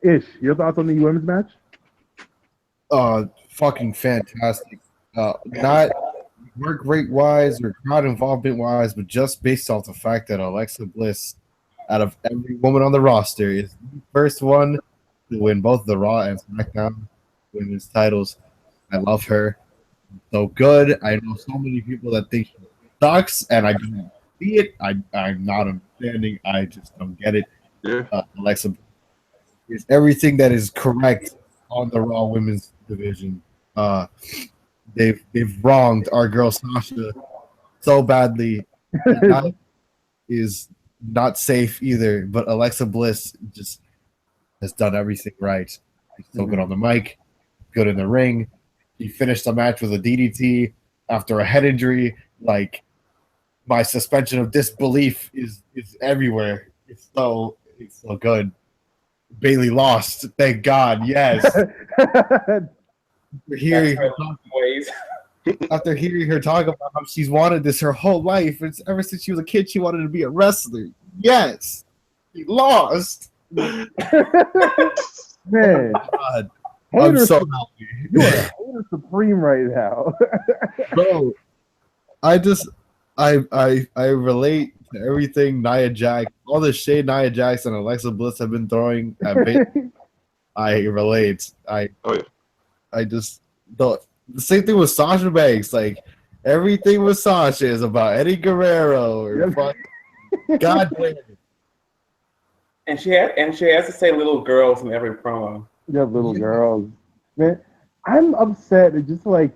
Ish, your thoughts on the women's match? Fucking fantastic. Not work rate wise or crowd involvement wise, but just based off the fact that Alexa Bliss, out of every woman on the roster, is the first one to win both the Raw and SmackDown women's titles. I love her. So good. I know so many people that think she sucks, and I don't see it. I'm not understanding. I just don't get it. Yeah. Alexa is everything that is correct on the Raw women's division. They've wronged our girl Sasha so badly. That is not safe either. But Alexa Bliss just has done everything right. She's so good on the mic, good in the ring. He finished the match with a DDT after a head injury. Like, my suspension of disbelief is everywhere. It's so good. Bailey lost. Thank God. Yes. After hearing her talk about how she's wanted this her whole life, it's ever since she was a kid, she wanted to be a wrestler. Yes. She lost. Man. Oh God. I'm so happy. You are hater supreme right now. Bro, I relate to everything Nia Jax, all the shade Nia Jax and Alexa Bliss have been throwing at Bayley. I relate. I just the same thing with Sasha Banks. Like, everything with Sasha is about Eddie Guerrero or God damn it. And she has to say little girls in every promo. Yeah, little girls. Man, I'm upset. It's just like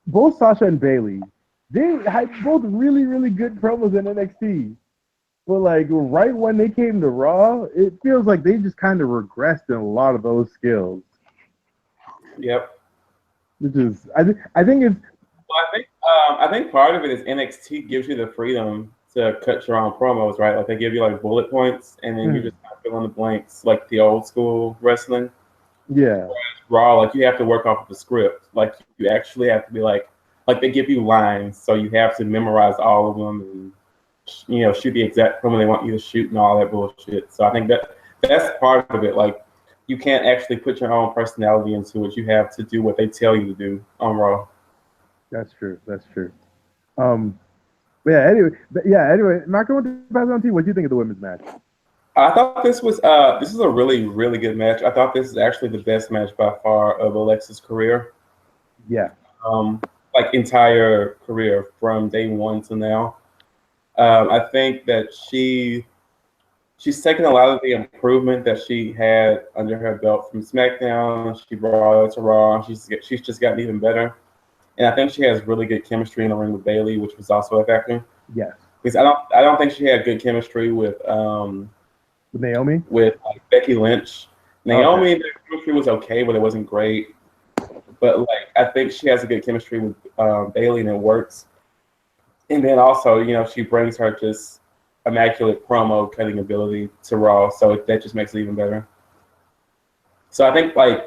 both Sasha and Bailey, they had both really, really good promos in NXT. But like right when they came to Raw, it feels like they just kind of regressed in a lot of those skills. Yep. Which is, I think it's. Well, I think part of it is NXT gives you the freedom to cut your own promos, right? Like, they give you like bullet points, and then you just kind of fill in the blanks, like the old school wrestling. Yeah. Whereas Raw, like, you have to work off of the script. Like, you actually have to be like they give you lines, so you have to memorize all of them and shoot the exact promo they want you to shoot and all that bullshit. So I think that's part of it. Like, you can't actually put your own personality into it. You have to do what they tell you to do on Raw. That's true. Anyway, Mark, I want to pass it on to you. What do you think of the women's match? I thought this was a really, really good match. I thought this is actually the best match by far of Alexa's career. Yeah. Like, entire career from day one to now. I think that she's taken a lot of the improvement that she had under her belt from SmackDown. She brought it to Raw. She's just gotten even better. And I think she has really good chemistry in the ring with Bayley, which was also a factor. Yes. Because I don't think she had good chemistry with Naomi? With Becky Lynch. Naomi, the chemistry was okay, but it wasn't great. But like, I think she has a good chemistry with Bayley, and it works. And then also, she brings her just immaculate promo cutting ability to Raw, so that just makes it even better. So I think I'm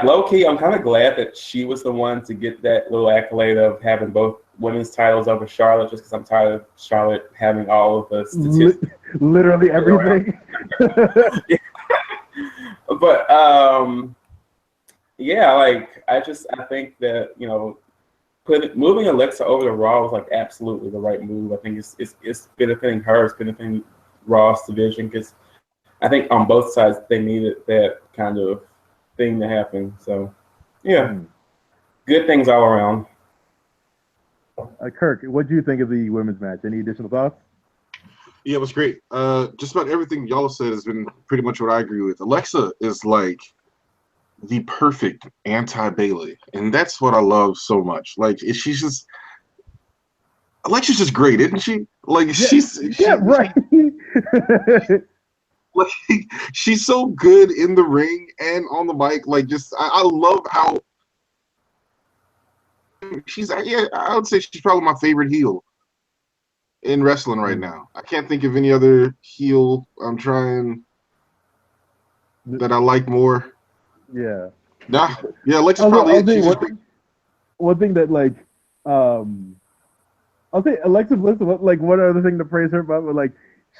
low key, I'm kind of glad that she was the one to get that little accolade of having both women's titles over Charlotte, just because I'm tired of Charlotte having all of the statistics. Literally everything. Yeah. But I think that moving Alexa over to Raw was like absolutely the right move. I think it's benefiting her, it's benefiting Raw's division, because I think on both sides they needed that kind of thing to happen. So, yeah, good things all around. Kirk, what do you think of the women's match? Any additional thoughts? Yeah, it was great. Just about everything y'all said has been pretty much what I agree with. Alexa is like the perfect anti-Bailey, and that's what I love so much. Like, she's just Alexa's just great, isn't she? Like, Right. like, she's so good in the ring and on the mic. Like, just I love how she's. Yeah, I would say she's probably my favorite heel in wrestling right now. I can't think of any other heel I'm trying that I like more. Yeah. Nah, yeah, Alexa's probably it. She's just one thing that like I'll say Alexa Bliss, like one other thing to praise her about, but like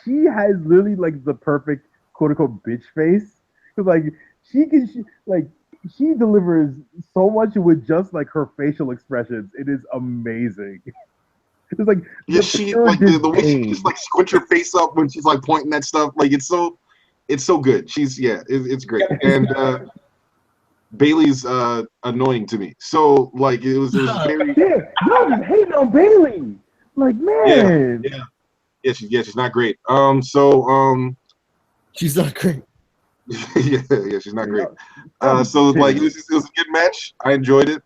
she has literally like the perfect quote unquote bitch face. Cause like she delivers so much with just like her facial expressions. It is amazing. It's like yeah, she like the way she just like squints her face up when she's like pointing at stuff. Like it's so good. She's it's great. And Bailey's annoying to me. So like it was very no, just hating on Bailey. Like man. Yeah, she's not great. She's not great. yeah, she's not great. So like it was a good match. I enjoyed it.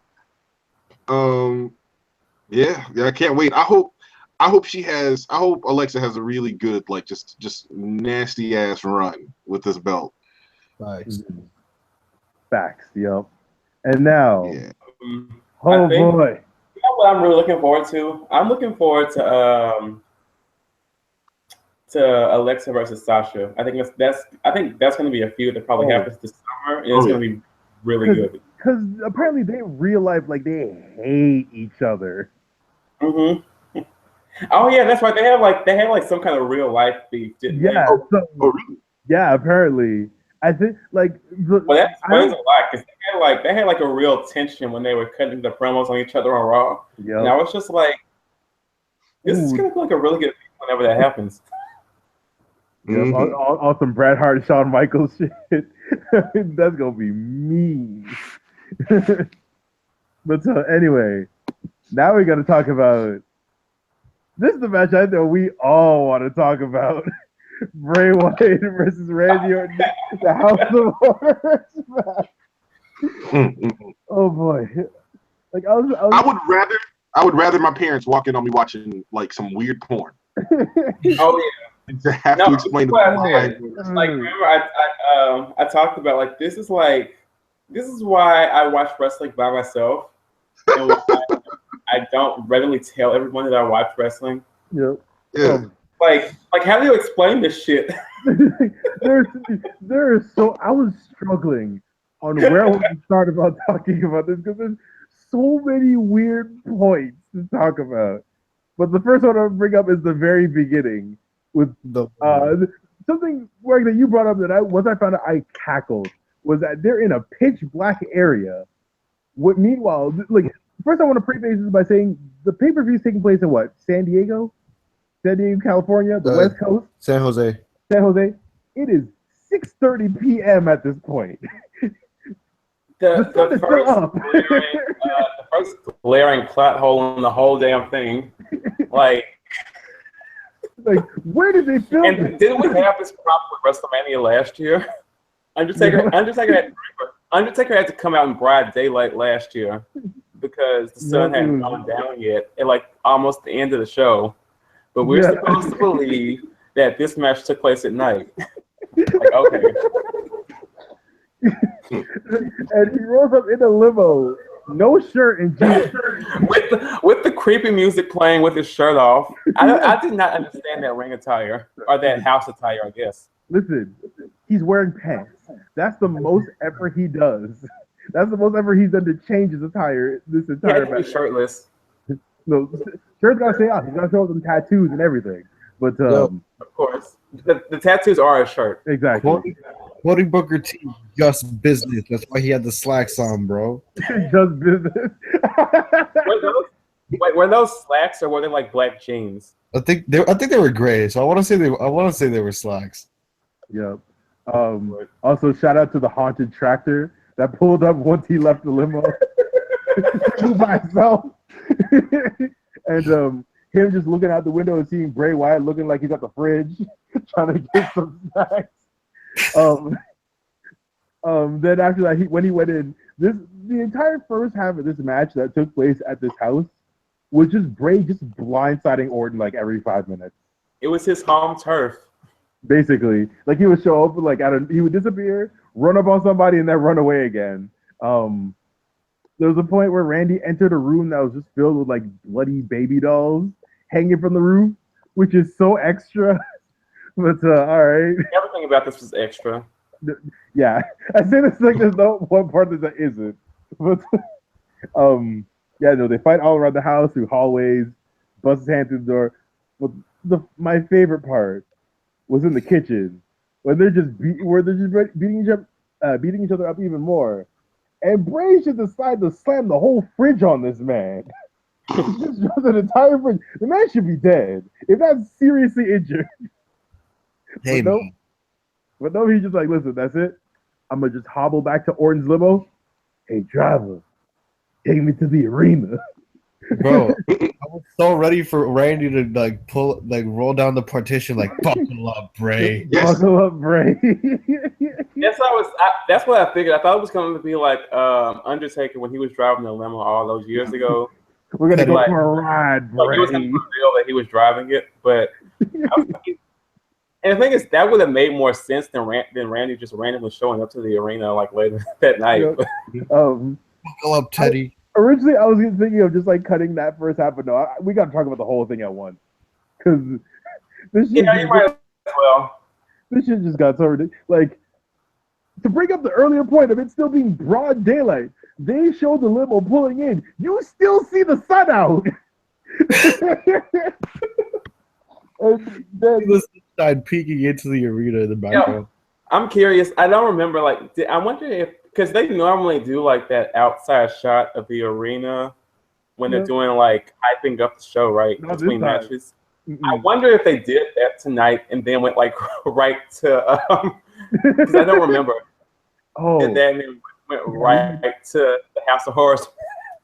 Yeah, I can't wait. I hope Alexa has a really good, like just nasty ass run with this belt. Nice. Facts, yep. And now, Yeah. boy. You know what I'm really looking forward to? I'm looking forward to Alexa versus Sasha. I think that's going to be a feud that probably happens this summer, and it's going to be really good. Because apparently they real life like they hate each other. Mm-hmm. Oh yeah, that's right. They have like some kind of real life beef. Yeah. Really? Yeah, apparently. I think like. Well, that explains a lot because they had like a real tension when they were cutting the promos on each other on Raw. Yeah. And I was just like, this is gonna be like a really good beef whenever that happens. Yep, on some Bret Hart, Shawn Michaels shit. That's gonna be mean. But anyway, now we got to talk about. This is the match I know we all want to talk about. Bray Wyatt versus Randy Orton, the House of Horrors match. Oh boy! Like I would rather my parents walk in on me watching like some weird porn. Oh yeah. To have to explain the like remember I talked about like this is why I watch wrestling by myself and I don't readily tell everyone that I watch wrestling. Yep. Yeah. Like how do you explain this shit? There's so I was struggling on where we start about talking about this because there's so many weird points to talk about. But the first one I'll bring up is the very beginning with something that you brought up that once I found out I cackled was that they're in a pitch black area. Meanwhile, like first I want to preface this by saying the pay-per-view is taking place in what? San Diego, California, the West Coast, San Jose. It is 6:30 p.m. at this point. The first glaring plot hole in the whole damn thing, like where did they film and this? didn't we have this problem with WrestleMania last year? Undertaker had to come out in broad daylight last year because the sun hadn't gone down yet at like almost the end of the show. But we're supposed to believe that this match took place at night. Like, okay. And he rolls up in a limo, no shirt and jeans. with the creepy music playing with his shirt off. I did not understand that ring attire or that house attire, I guess. Listen, he's wearing pants. That's the most effort he does. That's the most effort he's done to change his attire this entire match. Shirtless. No, shirt's gotta stay out. He's gotta show them tattoos and everything. But of course, the tattoos are a shirt. Exactly. Quoting Booker T, just business. That's why he had the slacks on, bro. Just business. Were those slacks or were they like black jeans? I think they were gray. So I want to say they were slacks. Yep. Also, shout out to the haunted tractor that pulled up once he left the limo by himself. And him just looking out the window and seeing Bray Wyatt looking like he's at the fridge trying to get some snacks. Then after that, when he went in, the entire first half of this match that took place at this house was just Bray just blindsiding Orton like every 5 minutes. It was his home turf. Basically, like he would show up, like he would disappear, run up on somebody, and then run away again. There was a point where Randy entered a room that was just filled with like bloody baby dolls hanging from the roof, which is so extra. But all right, Everything about this was extra. Yeah, I say this like there's no one part of this that isn't. But yeah, no, they fight all around the house through hallways, bust his hand through the door. But my favorite part was in the kitchen when they're just beating each other up even more. And Bray should decide to slam the whole fridge on this man. Just an entire fridge. The man should be dead, if not seriously injured. Hey, But no, he's just like, listen, that's it. I'm gonna just hobble back to Orton's limo. Hey, driver, take me to the arena. bro, I was so ready for Randy to roll down the partition, like buckle up, Bray. Yes. Buckle up, Bray. That's what I figured. I thought it was going to be like Undertaker when he was driving the limo all those years ago. We're gonna go Like- for a ride, Like Bray. it was going to reveal that he was driving it, but and the thing is that would have made more sense than Randy just randomly showing up to the arena like later that night. Yep. Buckle up, Teddy. Originally, I was thinking of just like cutting that first half, but no, we got to talk about the whole thing at once because this shit, Yeah, you might as well. this shit just got so ridiculous. Like, to bring up the earlier point of it still being broad daylight, they showed the limo pulling in. You still see the sun out. And then, He was inside peeking into the arena in the background. I'm curious. I don't remember. I wonder if because they normally do like that outside shot of the arena when they're doing like hyping up the show, right? Not Between this time. matches. I wonder if they did that tonight and then went like right to because I don't remember. oh, And then it went right to the House of Horrors.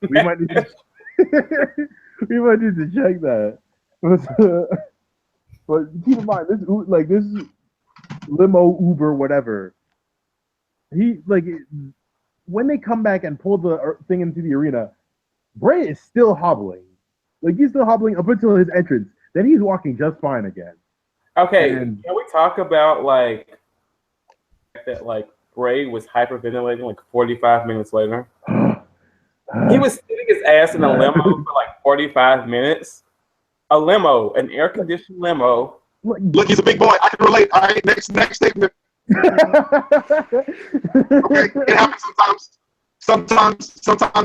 we might need to, we might need to check that. But keep in mind, this limo, Uber, whatever. He when they come back and pull the thing into the arena, Bray is still hobbling. Like he's still hobbling up until his entrance. Then he's walking just fine again. Okay, And- can we talk about like that? Like Bray was hyperventilating like 45 minutes later. He was sitting his ass in a limo for like 45 minutes. A limo, an air-conditioned limo. Look, he's a big boy. I can relate. All right, next statement. Okay, it happens sometimes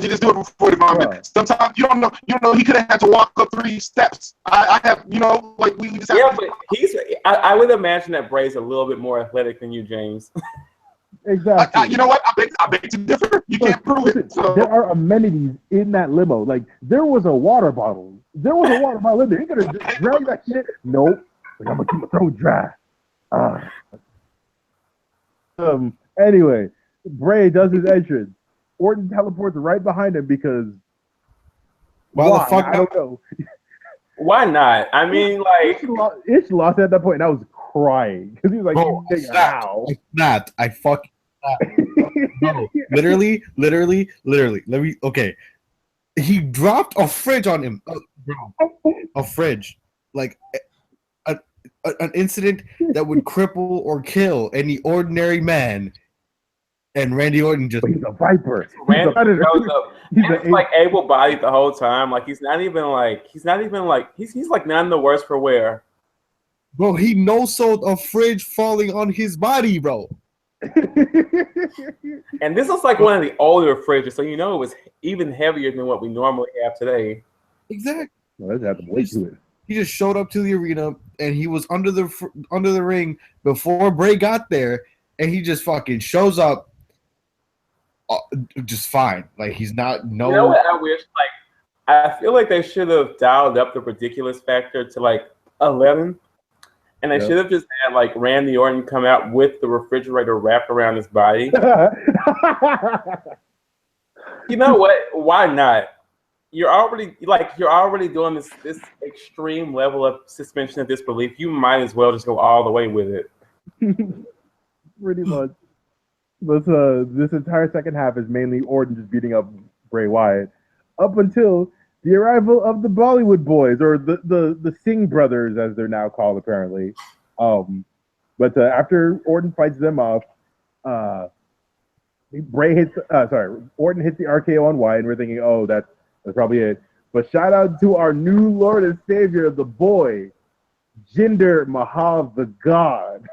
you just do it for 45 minutes. Sometimes you don't know he could have had to walk up 3 steps. I have, like we just have. Yeah, but I would imagine that Bray's a little bit more athletic than you, James. Exactly. You know what? I beg to differ. You can't prove it. So. There are amenities in that limo. Like there was a water bottle. There was a water bottle in there. He could have just dragged that shit. Nope. Like, I'm gonna keep my throat dry. Anyway, Bray does his entrance. Orton teleports right behind him because Why the fuck I don't know. Why not? I mean, like, Itch lost at that point, and I was crying because he was like, Bro, "You nigga, how?" I snapped. I fucking snapped. No, literally. Let me. Okay, he dropped a fridge on him, bro. A fridge, like an incident that would cripple or kill any ordinary man. And Randy Orton just. But he's a viper. Randy predator. shows up. He's like able-bodied the whole time. Like he's not even like he's like none the worse for wear. Bro, he no-sold a fridge falling on his body, bro. And this is like one of the older fridges, so it was even heavier than what we normally have today. Exactly. Well, let's have to wait to it. He just showed up to the arena, and he was under the ring before Bray got there, and he just fucking shows up, just fine. Like he's not no. You know what I wish? Like I feel like they should have dialed up the ridiculous factor to like 11, And they should have just had like Randy Orton come out with the refrigerator wrapped around his body. You know what? Why not? You're already doing this extreme level of suspension of disbelief. You might as well just go all the way with it. Pretty much. But this entire second half is mainly Orton just beating up Bray Wyatt, up until the arrival of the Bollywood boys, or the Singh brothers, as they're now called, apparently. But after Orton fights them off, Orton hits the RKO on Wyatt, and we're thinking, oh, that's probably it. But shout out to our new Lord and Savior, the boy, Jinder Mahal, the God,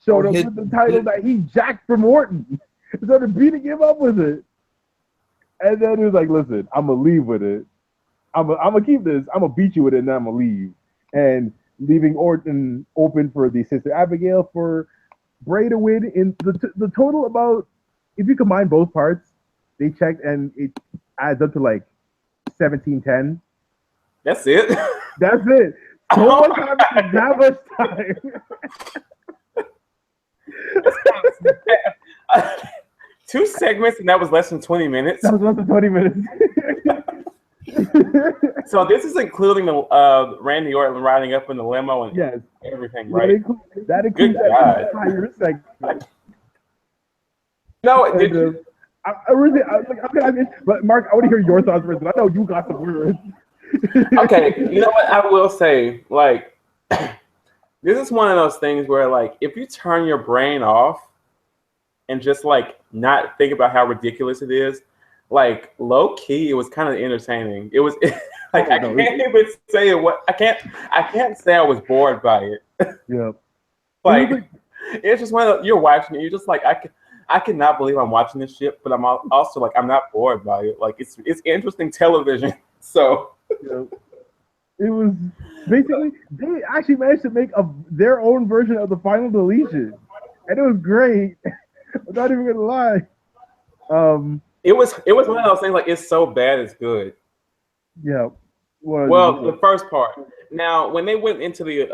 showed up with the title that he jacked from Orton. Started beating him up with it. And then he was like, listen, I'm going to leave with it. I'm going to keep this. I'm going to beat you with it, and then I'm going to leave. And leaving Orton open for the Sister Abigail for Bray to win in the total about, if you combine both parts, they checked, and it adds up to like 17-10. That's it? That's it. So much time, that much time. 2 segments, and that was less than 20 minutes. That was less than 20 minutes. So this is including the Randy Orton riding up in the limo and everything, right? That includes that entire segment. No, did you? But Mark, I want to hear your thoughts first. I know you got some words. Okay, you know what I will say? Like, this is one of those things where, like, if you turn your brain off and just like not think about how ridiculous it is, like low key, it was kind of entertaining. It was like I can't even say it. I can't say I was bored by it. Yeah, like it's just one of those, you're watching it. You're just like I cannot believe I'm watching this shit, but I'm also like I'm not bored by it. Like it's interesting television. So it was basically they actually managed to make their own version of the final deletion, and it was great. I'm not even gonna lie. It was one of those things like it's so bad it's good. Yeah. Well, the first part. Now, when they went into the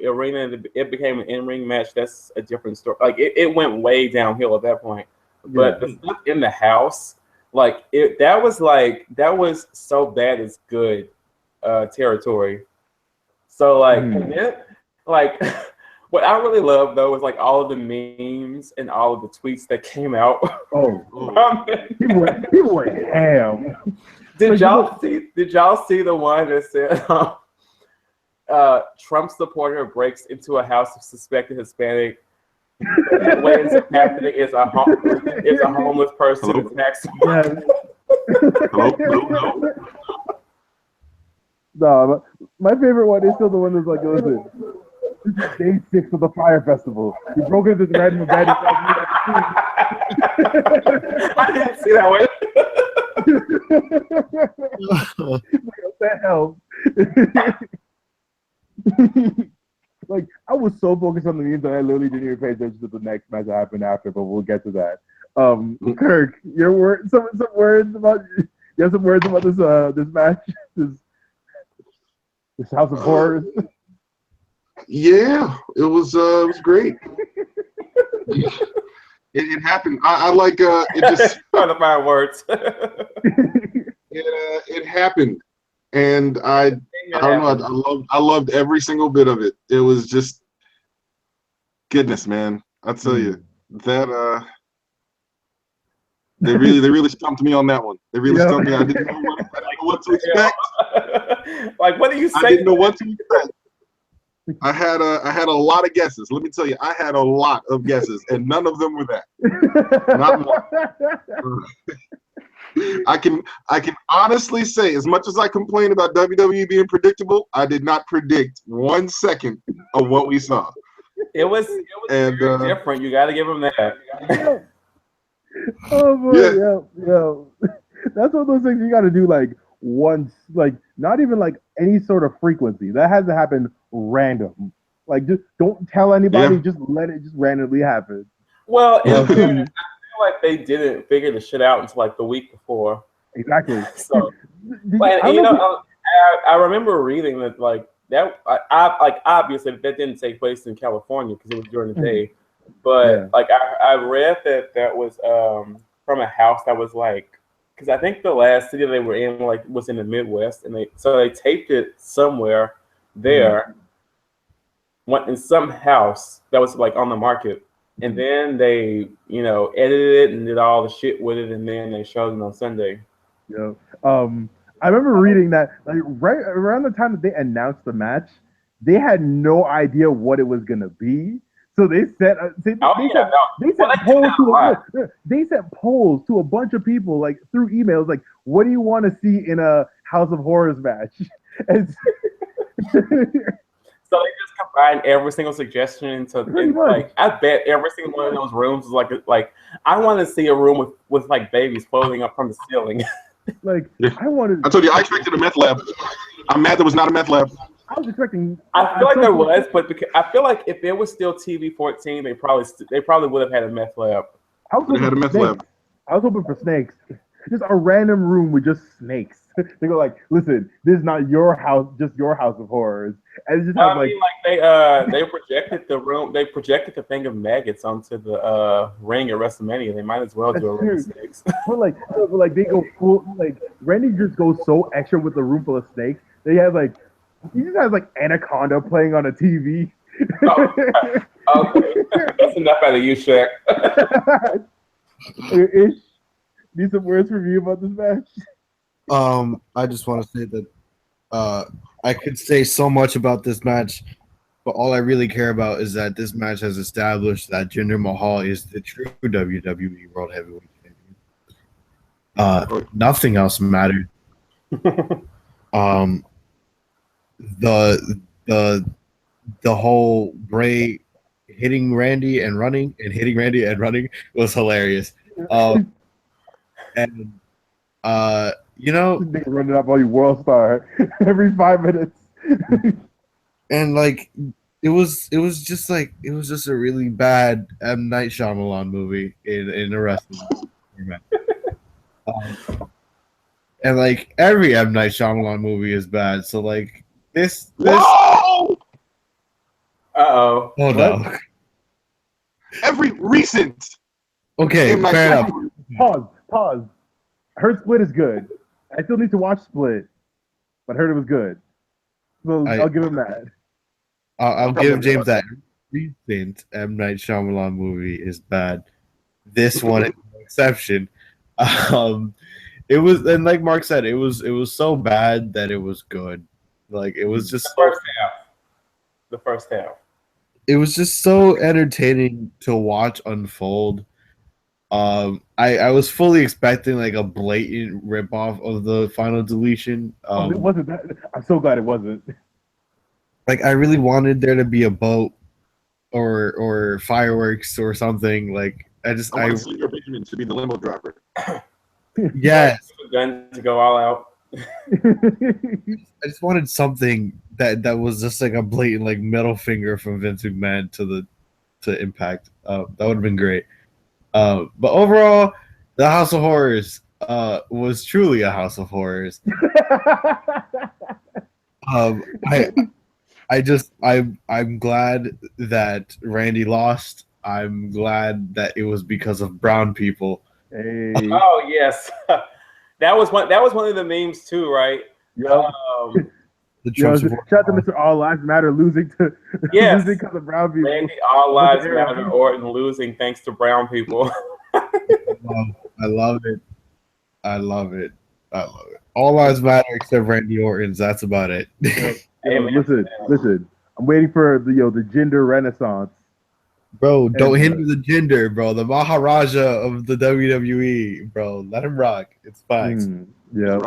arena, it became an in-ring match. That's a different story. Like it went way downhill at that point. But the stuff in the house, like that was so bad it's good territory. So like what I really love though is like all of the memes and all of the tweets that came out. Oh, people were ham. Did y'all see the one that said Trump supporter breaks into a house of suspected Hispanic? What ends up happening is a homeless person attacks. Hello? No, my favorite one is still the one that's like, listen, this is day 6 of the Fire Festival. He broke into this random abandoned house. I didn't see that one. What the hell? Like, I was so focused on the memes that I literally didn't even pay attention to the next match that happened after, but we'll get to that. Kirk, your word, some words about you have some words about this match, this House of Horrors. Yeah, it was great. It happened. I like it just trying to find words. It happened, and I don't know. I loved every single bit of it. It was just goodness, man. I tell you that they really stumped me on that one. They really stumped me. I didn't know what to expect. Like, what do you say? I didn't know what to expect. I had a lot of guesses. Let me tell you, I had a lot of guesses, and none of them were that. Not one. I can honestly say, as much as I complain about WWE being predictable, I did not predict 1 second of what we saw. It was different. You got to give them that. Oh boy, yeah. That's one of those things you got to do like once, like not even like any sort of frequency. That has to happen random. Like just don't tell anybody. Just let it just randomly happen. Well, I feel like they didn't figure the shit out until like the week before. Exactly. So, I remember reading that like like obviously that didn't take place in California because it was during the day, but like I read that was from a house that was like, because I think the last city they were in like was in the Midwest, and they taped it somewhere there, went in some house that was like on the market, and then they edited it and did all the shit with it, and then they showed it on Sunday. Yeah. I remember reading that like right around the time that they announced the match, they had no idea what it was gonna be. So they sent polls to a bunch of people like through emails like, what do you want to see in a House of Horrors match? And so they just combined every single suggestion into like, I bet every single one of those rooms is like I want to see a room with like babies floating up from the ceiling. Like I told you I expected a meth lab. I'm mad there was not a meth lab. I was expecting. I feel like there was, but because I feel like if it was still TV-14, they probably would have had a meth lab. I was hoping for snakes. Just a random room with just snakes. They go like, listen, this is not your house, just your House of Horrors. And just have they projected the room, they projected the thing of maggots onto the ring at WrestleMania. They might as well do a ring of snakes. But like they go full, like Randy just goes so extra with the room full of snakes. They have like, he just has like Anaconda playing on a TV. Okay, that's enough out of you, Shaq. Ish, need some words from you about this match? I just want to say that I could say so much about this match, but all I really care about is that this match has established that Jinder Mahal is the true WWE World Heavyweight Champion. Nothing else mattered. The whole Bray hitting Randy and running was hilarious. And they running up on you World Star every 5 minutes. And like it was just a really bad M. Night Shyamalan movie in a wrestling format. And like every M. Night Shyamalan movie is bad. So like this Whoa! Uh-oh. Oh no. Every recent. Okay, fair enough. Pause. I heard Split is good. I still need to watch Split, but I heard it was good. So I'll give him that. I'll give James that. Recent M. Night Shyamalan movie is bad. This one is an exception. It was, and like Mark said, it was so bad that it was good. Like it was just the first half. It was just so entertaining to watch unfold. I was fully expecting like a blatant ripoff of the final deletion. It wasn't that. I'm so glad it wasn't. Like I really wanted there to be a boat or fireworks or something. Like I want Sleeper Benjamin to be the limo driver. Yes. Gun to go all out. I just wanted something that was just like a blatant like middle finger from Vince McMahon to Impact. That would have been great. But overall, the House of Horrors was truly a House of Horrors. I'm glad that Randy lost. I'm glad that it was because of brown people. Hey. Oh yes, that was one of the memes too, right? Yep. Shout out to Mr. All Lives Matter losing because of brown people. Randy, All Lives Matter, Orton losing thanks to brown people. I love it. All lives matter except Randy Orton's. That's about it. Listen. I'm waiting for the gender renaissance. Bro, don't hinder the gender, bro. The Maharaja of the WWE, bro. Let him rock. It's facts. Yeah.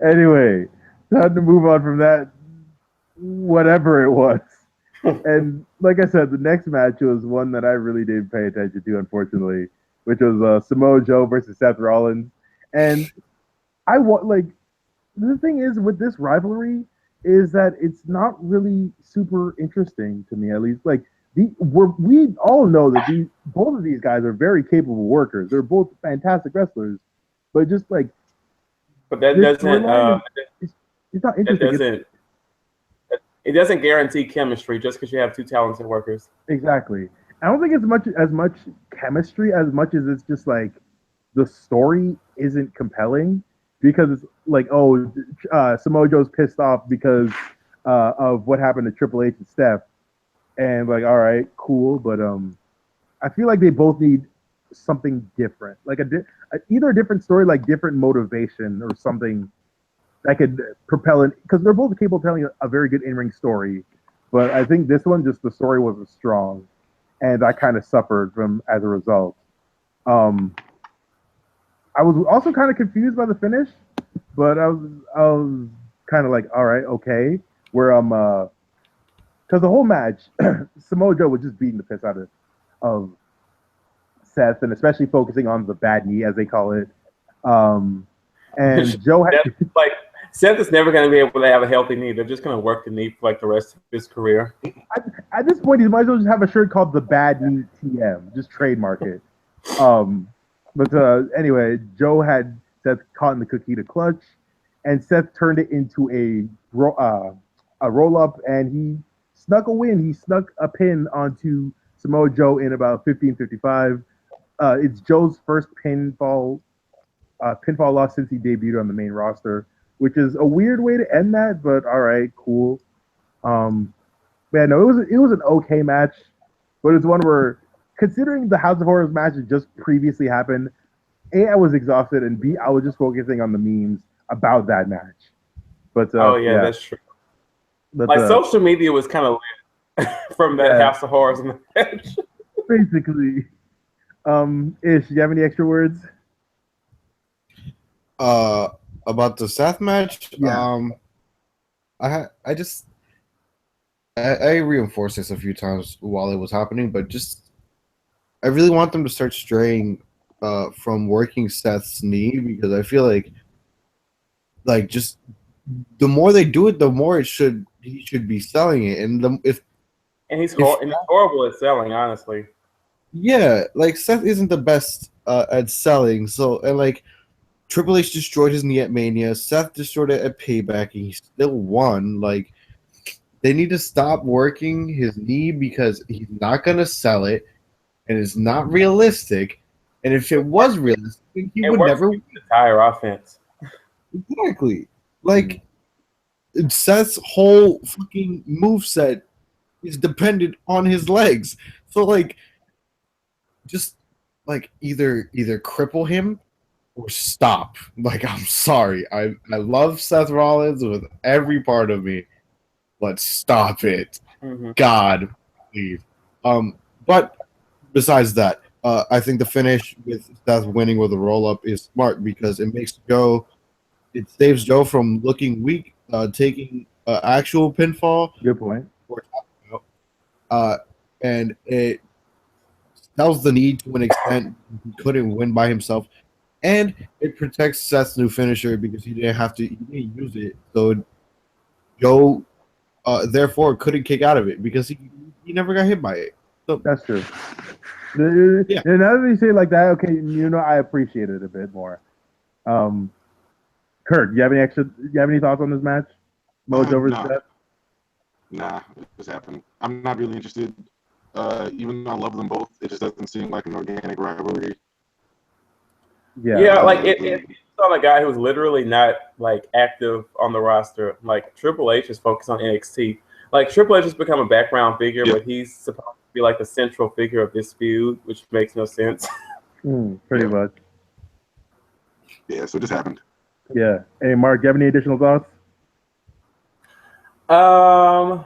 Anyway, time to move on from that, whatever it was. And like I said, the next match was one that I really didn't pay attention to, unfortunately, which was Samoa Joe versus Seth Rollins. And the thing is with this rivalry is that it's not really super interesting to me, at least. Like we all know that both of these guys are very capable workers. They're both fantastic wrestlers, but just like. But that doesn't. It's not That interesting. it doesn't guarantee chemistry just because you have two talented workers. Exactly. I don't think it's much chemistry as much as it's just like the story isn't compelling because it's like, oh, Samoa Joe's pissed off because of what happened to Triple H and Steph, and like, all right, cool, but I feel like they both need something different, like either a different story, like different motivation or something that could propel it, because they're both capable of telling a very good in-ring story. But I think this one, just the story wasn't strong, and I kind of suffered from as a result. Um, I was also kind of confused by the finish, but I was kind of like, all right, okay. Where because the whole match, Samoa Joe was just beating the piss out of Seth, and especially focusing on the bad knee, as they call it. And Joe had like Seth is never going to be able to have a healthy knee. They're just going to work the knee for like the rest of his career. at this point, he might as well just have a shirt called the Bad Knee TM, just trademark it. But anyway, Joe had Seth caught in the cookie to clutch, and Seth turned it into a roll up, and he snuck a win. He snuck a pin onto Samoa Joe in about 15:55. It's Joe's first pinfall loss since he debuted on the main roster, which is a weird way to end that, but all right, cool. Man, no, it was an okay match, but it's one where, considering the House of Horrors match that just previously happened, A, I was exhausted, and B, I was just focusing on the memes about that match. But yeah, that's true. But, like social media was kind of lit from that House of Horrors match. Basically. Ish, do you have any extra words? About the Seth match, Yeah. I reinforced this a few times while it was happening, but I really want them to start straying from working Seth's knee, because I feel like just the more they do it, the more he should be selling it, and he's horrible at selling, honestly. Yeah, like Seth isn't the best at selling, so and like Triple H destroyed his knee at Mania, Seth destroyed it at Payback, and he still won. Like, they need to stop working his knee because he's not gonna sell it, and it's not realistic. And if it was realistic, he would never win the entire offense. Exactly. Like Seth's whole fucking moveset is dependent on his legs. So like, just like either cripple him or stop. Like, I'm sorry. I love Seth Rollins with every part of me, but stop it. Mm-hmm. God, please. But besides that, I think the finish with Seth winning with a roll up is smart because it saves Joe from looking weak, taking actual pinfall. Good point. And it tells the need to an extent he couldn't win by himself. And it protects Seth's new finisher because he didn't use it. So Joe, therefore, couldn't kick out of it because he never got hit by it. So that's true. Yeah. And now that you say it like that, okay, I appreciate it a bit more. Kurt, do you have any thoughts on this match? Mojo versus Seth? Nah, what's happening? I'm not really interested. Even though I love them both, it just doesn't seem like an organic rivalry. Yeah, like it's on a guy who's literally not like active on the roster. Like Triple H is focused on NXT. Like Triple H has become a background figure, but he's supposed to be like the central figure of this feud, which makes no sense. Pretty much. Yeah, so it just happened. Yeah. Hey, Mark, do you have any additional thoughts? I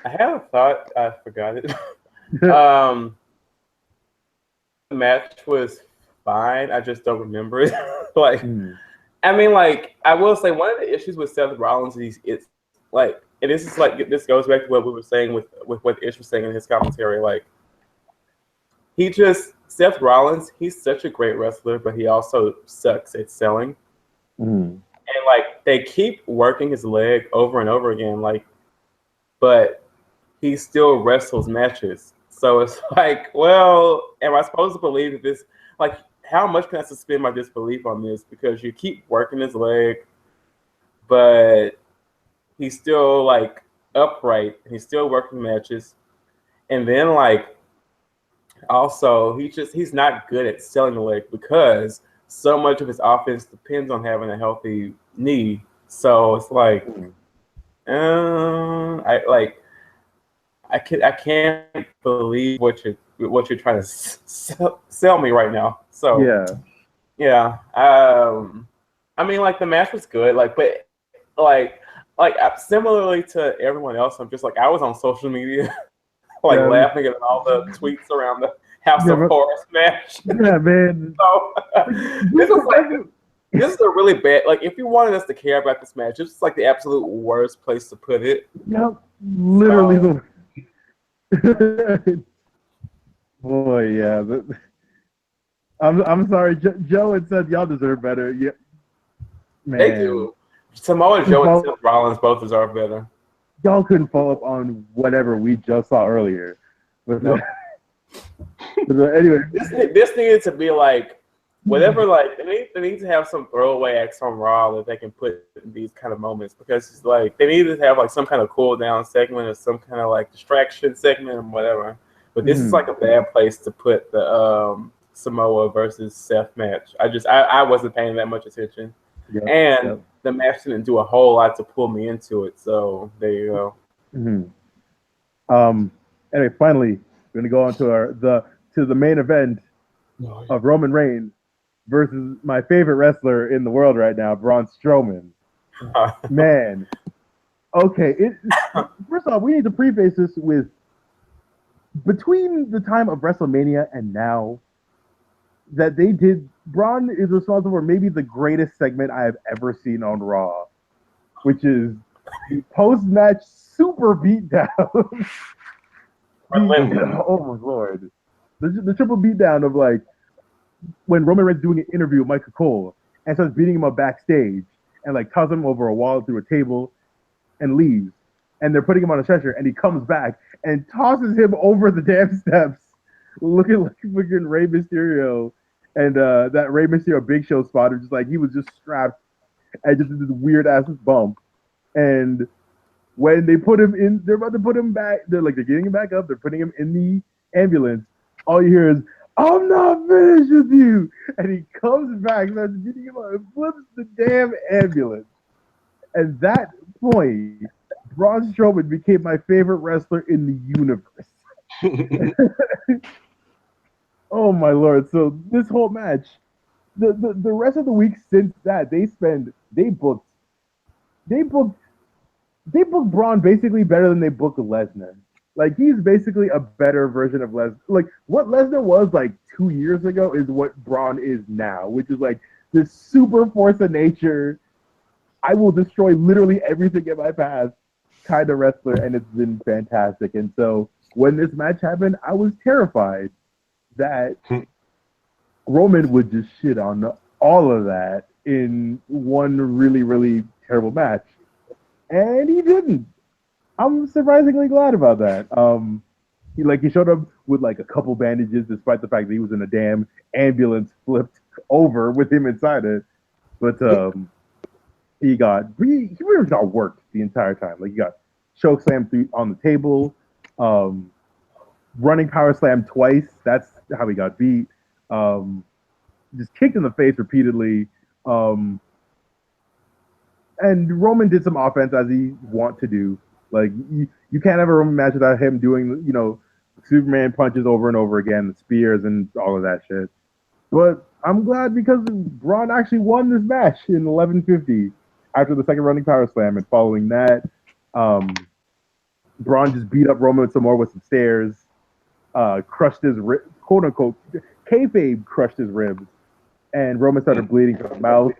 had a thought. I forgot it. The match was fine. I just don't remember it. I mean, like, I will say one of the issues with Seth Rollins is it's like, and this goes back to what we were saying with what Ish was saying in his commentary. Like, Seth Rollins, he's such a great wrestler, but he also sucks at selling. And like, they keep working his leg over and over again, like, but he still wrestles matches. So it's like, well, am I supposed to believe that this, like, how much can I suspend my disbelief on this? Because you keep working his leg, but he's still like upright. He's still working matches, and then like also he's not good at selling the leg because so much of his offense depends on having a healthy knee. So it's like, I can't believe what you're trying to sell me right now. So yeah. I mean, like the match was good, like, but similarly to everyone else, I'm just like I was on social media, like laughing at all the tweets around the House of Horrors match. Yeah, man. So this is a really bad. Like, if you wanted us to care about this match, it's like the absolute worst place to put it. Yep, literally the. Boy, yeah. I'm sorry, Joe had said y'all deserve better. Yeah, man. They do. Samoa Joe and Seth Rollins both deserve better. Y'all couldn't follow up on whatever we just saw earlier. But anyway, this needed to be like whatever. Like they need to have some throwaway acts on Raw that they can put in these kind of moments, because it's like they need to have like some kind of cool down segment or some kind of like distraction segment or whatever. But this is like a bad place to put the Samoa versus Seth match. I wasn't paying that much attention, the match didn't do a whole lot to pull me into it. So there you go. Anyway, finally, we're gonna go on to the main event of Roman Reigns versus my favorite wrestler in the world right now, Braun Strowman. Man, okay. First off, we need to preface this with, between the time of WrestleMania and now, that they did, Braun is responsible for maybe the greatest segment I have ever seen on Raw, which is the post-match super beatdown. Oh my lord. The triple beatdown of like when Roman Reigns doing an interview with Michael Cole and starts beating him up backstage and like tosses him over a wall through a table and leaves. And they're putting him on a stretcher and he comes back and tosses him over the damn steps, looking like freaking Rey Mysterio. And that Rey Mysterio Big Show spot, just like he was just strapped and just this weird ass bump. And when they put him in, they're about to put him back. They're getting him back up. They're putting him in the ambulance. All you hear is, "I'm not finished with you," and he comes back, starts beating him up, and flips the damn ambulance. At that point, Braun Strowman became my favorite wrestler in the universe. Oh my lord! So this whole match, the rest of the week since that, they booked Braun basically better than they booked Lesnar. Like, he's basically a better version of Lesnar. Like, what Lesnar was like 2 years ago is what Braun is now, which is like this super force of nature, I will destroy literally everything in my path kind of wrestler, and it's been fantastic. And so when this match happened, I was terrified that Roman would just shit on all of that in one really, really terrible match. And he didn't. I'm surprisingly glad about that. He showed up with like a couple bandages, despite the fact that he was in a damn ambulance flipped over with him inside it. But he pretty much got worked the entire time. Like, he got choke slammed on the table, running power slam twice. That's how he got beat. Just kicked in the face repeatedly. And Roman did some offense, as he want to do. Like, you can't have a Roman match without him doing, Superman punches over and over again, the spears and all of that shit. But I'm glad, because Braun actually won this match in 11:50 after the second running power slam. And following that, Braun just beat up Roman some more with some stairs, crushed his quote unquote kayfabe crushed his ribs, and Roman started bleeding from the mouth.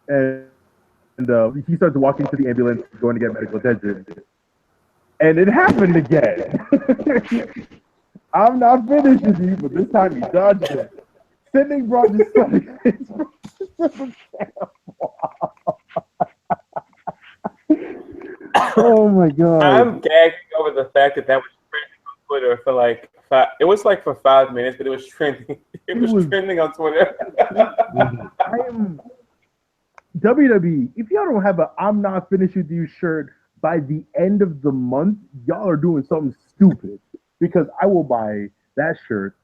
And he starts walking to the ambulance, going to get medical attention. And it happened again. I'm not finished with you, but this time he dodged it. Sending Braun to stomach. Oh my god. I'm gagging over the fact that was trending on Twitter for like 5 minutes, but it was trending. It was trending on Twitter. WWE, if y'all don't have a "I'm not finished with you" shirt by the end of the month, y'all are doing something stupid. Because I will buy that shirt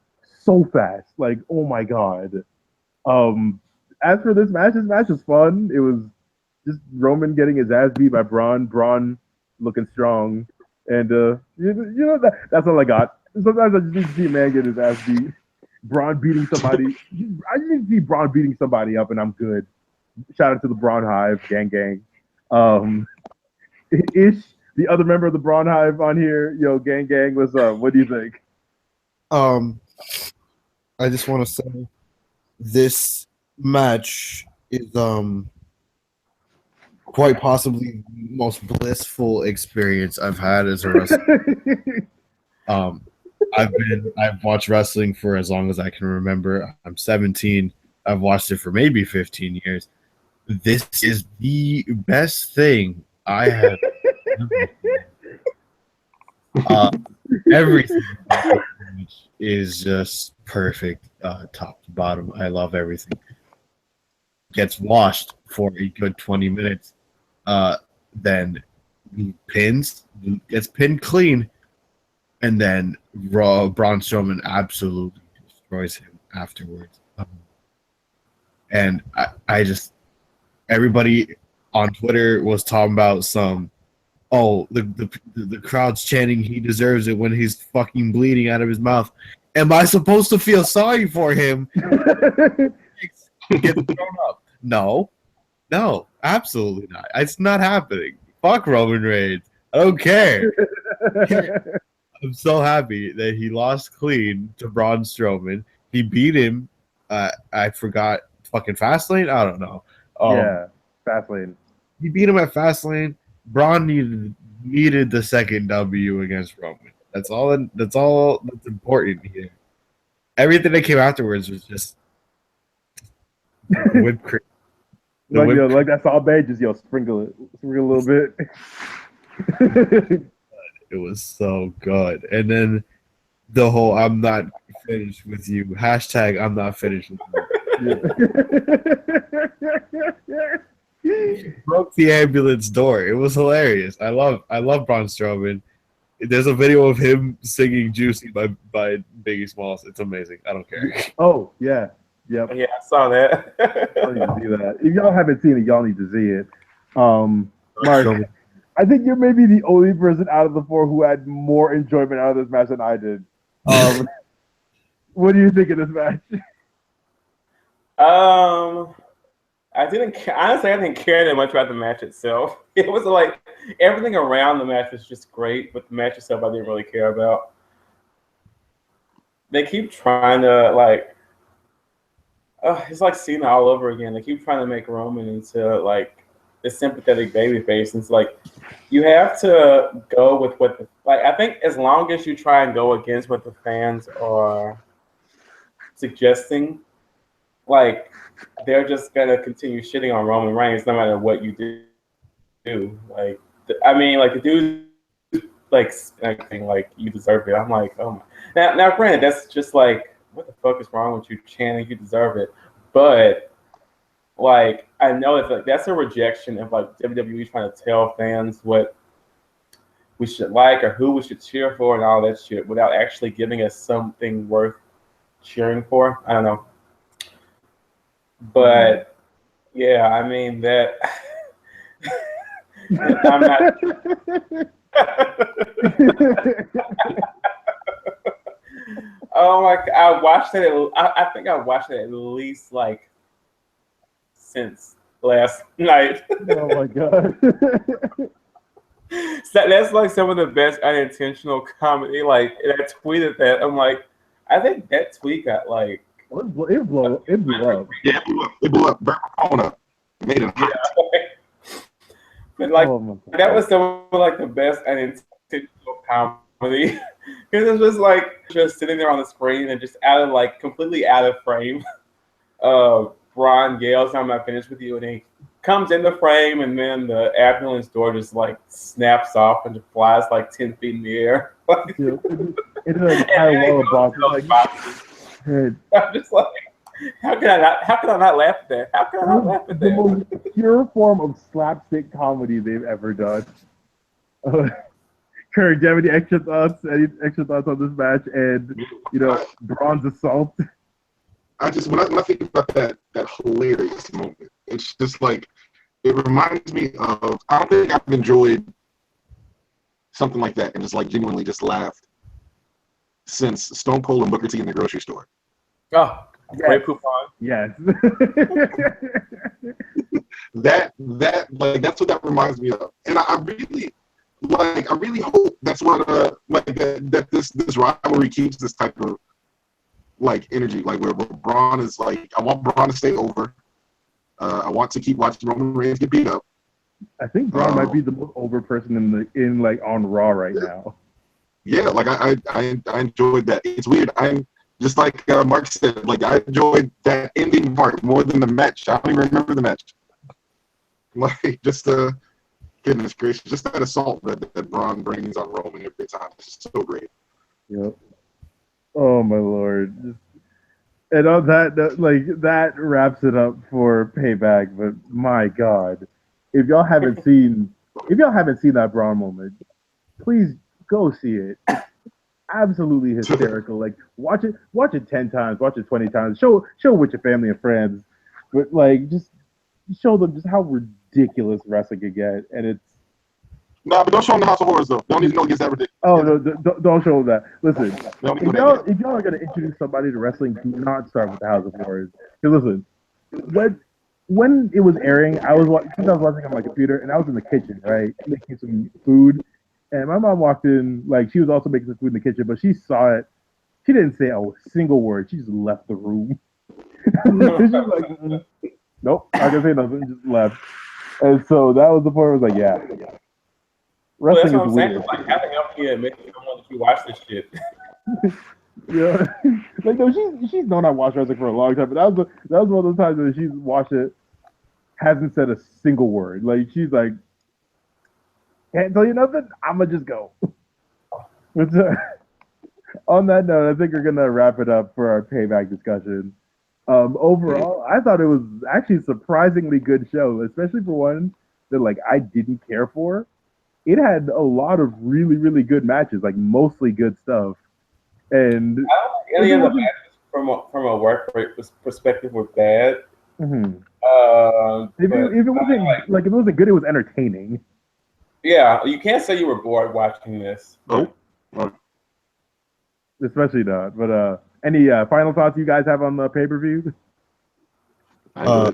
so fast. Like, oh my god. As for this match was fun. It was just Roman getting his ass beat by Braun. Braun looking strong, and that's all I got. Sometimes I just need to see a man get his ass beat. Braun beating somebody. I just need to see Braun beating somebody up, and I'm good. Shout out to the Braun Hive, gang, gang. Ish, the other member of the Braun Hive on here, yo, gang, gang. What's up? What do you think? I just want to say this match is quite possibly the most blissful experience I've had as a wrestler. I've watched wrestling for as long as I can remember. I'm 17. I've watched it for maybe 15 years. This is the best thing I have ever seen. Everything is just perfect, top to bottom. I love everything. Gets washed for a good 20 minutes. Then he gets pinned clean, and then Braun Strowman absolutely destroys him afterwards. And I just, everybody on Twitter was talking about the crowd's chanting he deserves it when he's fucking bleeding out of his mouth. Am I supposed to feel sorry for him? Get thrown up. No, absolutely not. It's not happening. Fuck Roman Reigns. I don't care. I'm so happy that he lost clean to Braun Strowman. He beat him. I forgot fucking Fastlane. I don't know. Yeah, Fastlane. He beat him at Fastlane. Braun needed the second W against Roman. That's all that's important here. Everything that came afterwards was just whipped cream. Like that Saw Bay, just sprinkle a little bit. It was so good. And then the whole "I'm not finished with you" hashtag "I'm not finished with you." Broke the ambulance door. It was hilarious. I love Braun Strowman. There's a video of him singing "Juicy" by Biggie Smalls. It's amazing. I don't care. Oh yeah. Yep. Yeah, I saw that. Y'all need to see that. If y'all haven't seen it, y'all need to see it. Mark, I think you're maybe the only person out of the four who had more enjoyment out of this match than I did. What do you think of this match? I didn't care that much about the match itself. It was like everything around the match was just great, but the match itself I didn't really care about. They keep trying to it's like Cena all over again. They keep trying to make Roman into like the sympathetic babyface. It's like you have to go with what I think as long as you try and go against what the fans are suggesting, like they're just gonna continue shitting on Roman Reigns no matter what you do. Like the dude like acting like you deserve it. I'm like, oh my. Now granted, that's just like, what the fuck is wrong with you chanting you deserve it? But like I know it's like that's a rejection of like WWE trying to tell fans what we should like or who we should cheer for and all that shit without actually giving us something worth cheering for. I don't know. But yeah, I mean that I'm not Oh my god! I watched it. I think I watched it at least like since last night. Oh my god! So that's like some of the best unintentional comedy. Like, and I tweeted that. I'm like, I think that tweet got like it blew up. Yeah, it blew up. Burnt my phone up. Made it hot. Yeah. But like that was some of like the best unintentional comedy. Because it's just like just sitting there on the screen and just completely out of frame. Braun yells, "I'm not finished with you," and he comes in the frame, and then the ambulance door just like snaps off and just flies like 10 feet in the air. It's an entire wall of boxes. I'm just like, How can I not? How can I not laugh at that? How can I not laugh at The that? most pure form of slapstick comedy they've ever done. Kirk, do you have any extra thoughts? Any extra thoughts on this match and Braun's assault? I just when I think about that hilarious moment, it's just like it reminds me of. I don't think I've enjoyed something like that and just like genuinely just laughed since Stone Cold and Booker T in the grocery store. Oh, great coupon. Yes. That like that's what that reminds me of, and I really hope that's what that this rivalry keeps this type of like energy, like where Braun is like, I want Braun to stay over. I want to keep watching Roman Reigns get beat up. I think Braun might be the most over person in like on Raw right now. Yeah, like I enjoyed that. It's weird. I'm just like Mark said, like I enjoyed that ending part more than the match. I don't even remember the match. Like just goodness gracious, just that assault that Braun brings on Roman every time. It's so great. Yep. Oh my lord. And on that, like that wraps it up for Payback. But my God, if y'all haven't seen that Braun moment, please go see it. Absolutely hysterical. Like watch it 10 times, watch it 20 times. Show with your family and friends, but like just show them just how ridiculous wrestling can get. And it's no, but don't show them the House of Horrors though. They don't need to know it gets that ridiculous. Oh no! Don't show them that. Listen, if y'all are gonna introduce somebody to wrestling, do not start with the House of Horrors. Because listen, when it was airing, I was watching on my computer, and I was in the kitchen, right, making some food, and my mom walked in, like she was also making some food in the kitchen, but she saw it. She didn't say a single word. She just left the room. She was like, nope, not gonna say nothing. Just left. And so that was the point. I was like, yeah. Wrestling that's what I'm saying. Like, how the hell can you admit to someone that you watch this shit? Yeah, like no, she's known I watched wrestling for a long time, but that was one of those times that she's watched it, hasn't said a single word. Like she's like, can't tell you nothing. I'ma just go. But, on that note, I think we're gonna wrap it up for our Payback discussion. Overall, I thought it was actually a surprisingly good show, especially for one that like I didn't care for. It had a lot of really, really good matches, like mostly good stuff. And I don't think any of the matches from a work perspective were bad. Mm-hmm. If it wasn't if it wasn't good, it was entertaining. Yeah, you can't say you were bored watching this. Nope. Especially not. But any final thoughts you guys have on the pay-per-view? I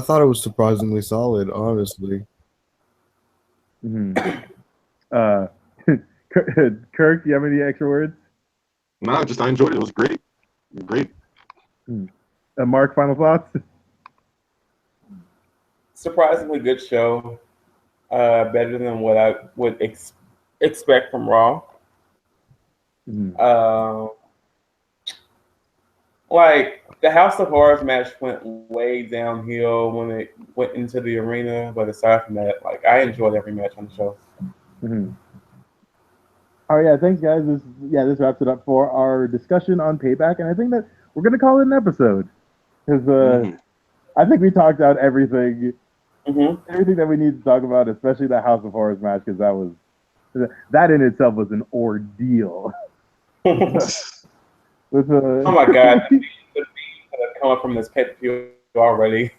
thought it was surprisingly solid, honestly. Mm-hmm. Kirk, do you have any extra words? No, just I enjoyed it. It was great. Great. Mark, final thoughts? Surprisingly good show. Better than what I would expect from Raw. Mm-hmm. Like the House of Horrors match went way downhill when it went into the arena, but aside from that, like I enjoyed every match on the show. Mm-hmm. All right, yeah, thanks guys. This wraps it up for our discussion on Payback, and I think that we're gonna call it an episode because I think we talked out everything that we need to talk about, especially that House of Horrors match, because that in itself was an ordeal. Oh my God, the beef coming from this pay-per-view already.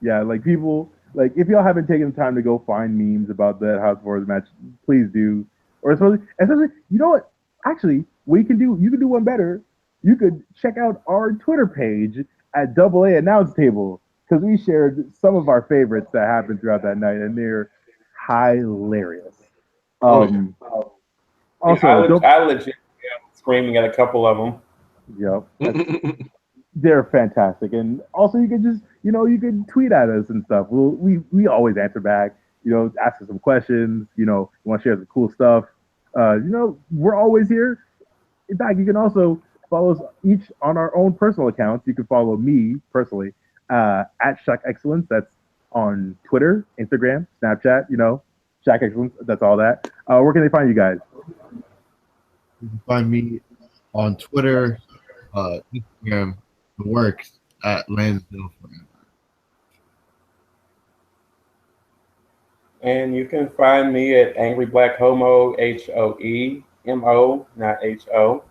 Yeah, like people, like if y'all haven't taken the time to go find memes about that House of Horrors match, please do. Or especially, you know what? Actually, you can do one better. You could check out our Twitter page at AA Announce Table because we shared some of our favorites that happened throughout that night, and they're hilarious. Also, I legit screaming at a couple of them. Yep. They're fantastic. And also you could just, you could tweet at us and stuff. We always answer back, ask us some questions, you want to share some cool stuff. We're always here. In fact, you can also follow us each on our own personal accounts. You can follow me personally at Shack Excellence. That's on Twitter, Instagram, Snapchat, Shack Excellence. That's all that. Where can they find you guys? You can find me on Twitter, Instagram, the work at Lansdale forever. And you can find me at Angry Black Homo, HOEMO, not HO.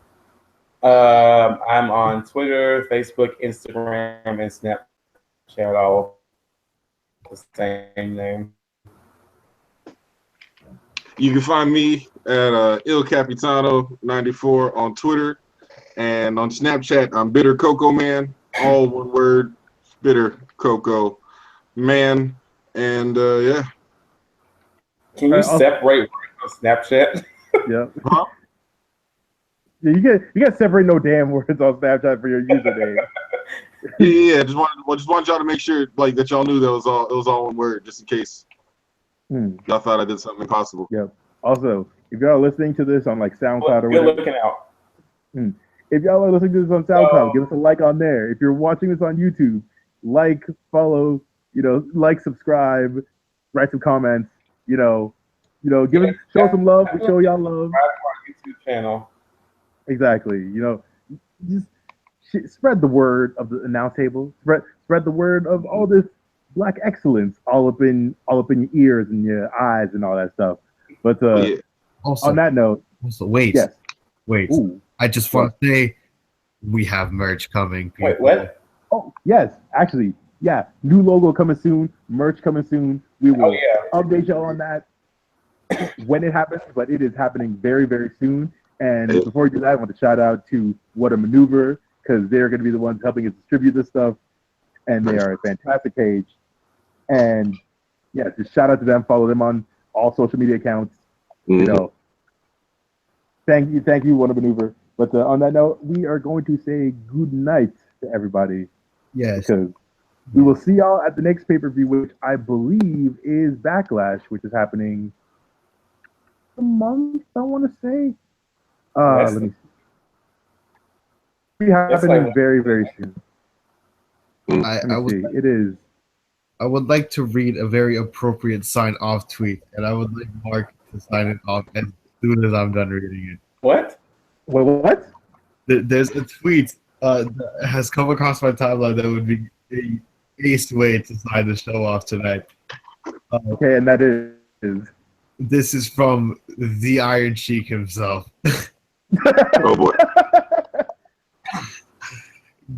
I'm on Twitter, Facebook, Instagram, and Snapchat, all the same name. You can find me at Il Capitano 94 on Twitter, and on Snapchat I'm Bitter Cocoa Man, all one word, Bitter Cocoa Man, and yeah. Can you separate on Snapchat? Yeah. Huh? Yeah, you can't separate no damn words on Snapchat for your username. Yeah. Just wanted y'all to make sure like that y'all knew that it was all one word, just in case y'all thought I did something impossible. Yep. Also, if y'all are listening to this on like SoundCloud or Good whatever, looking out. if y'all are listening to this on SoundCloud, give us a like on there. If you're watching this on YouTube, like, follow, like, subscribe, write some comments, show some love. We show y'all love. Subscribe to our YouTube channel. Exactly. Just spread the word of the announce table. Spread the word of all this black excellence all up in your ears and your eyes and all that stuff. But Also, on that note, wait. yes. Wait. Ooh. I just want to say we have merch coming. People. Wait, what? Oh, yes. Actually, yeah. New logo coming soon. Merch coming soon. We will update y'all on that when it happens, but it is happening very, very soon. And before we do that, I want to shout out to What a Maneuver, because they're going to be the ones helping us distribute this stuff. And they are a fantastic page. And yeah, just shout out to them. Follow them on all social media accounts. Thank you, What a Maneuver. But on that note, we are going to say good night to everybody. Yes. Because we will see y'all at the next pay-per-view, which I believe is Backlash, which is happening a month, I want to say. Let me see. It'll be happening very, very soon. It is. I would like to read a very appropriate sign-off tweet, and I would like Mark to sign it off as soon as I'm done reading it. What? Wait, what? There's a tweet that has come across my timeline that would be a ace way to sign the show off tonight. Okay, and that is. This is from the Iron Sheik himself. Oh boy.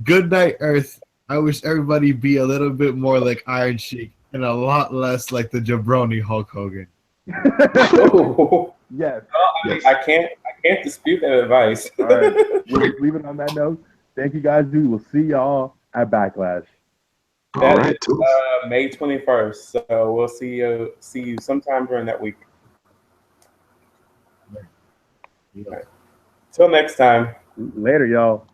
Good night, Earth. I wish everybody be a little bit more like Iron Sheik and a lot less like the jabroni Hulk Hogan. Yes. I can't dispute that advice. All right. We'll just leave it on that note. Thank you guys, dude. We'll see y'all at Backlash. All right. May 21st. So we'll see you sometime during that week. Right. Till next time. Later, y'all.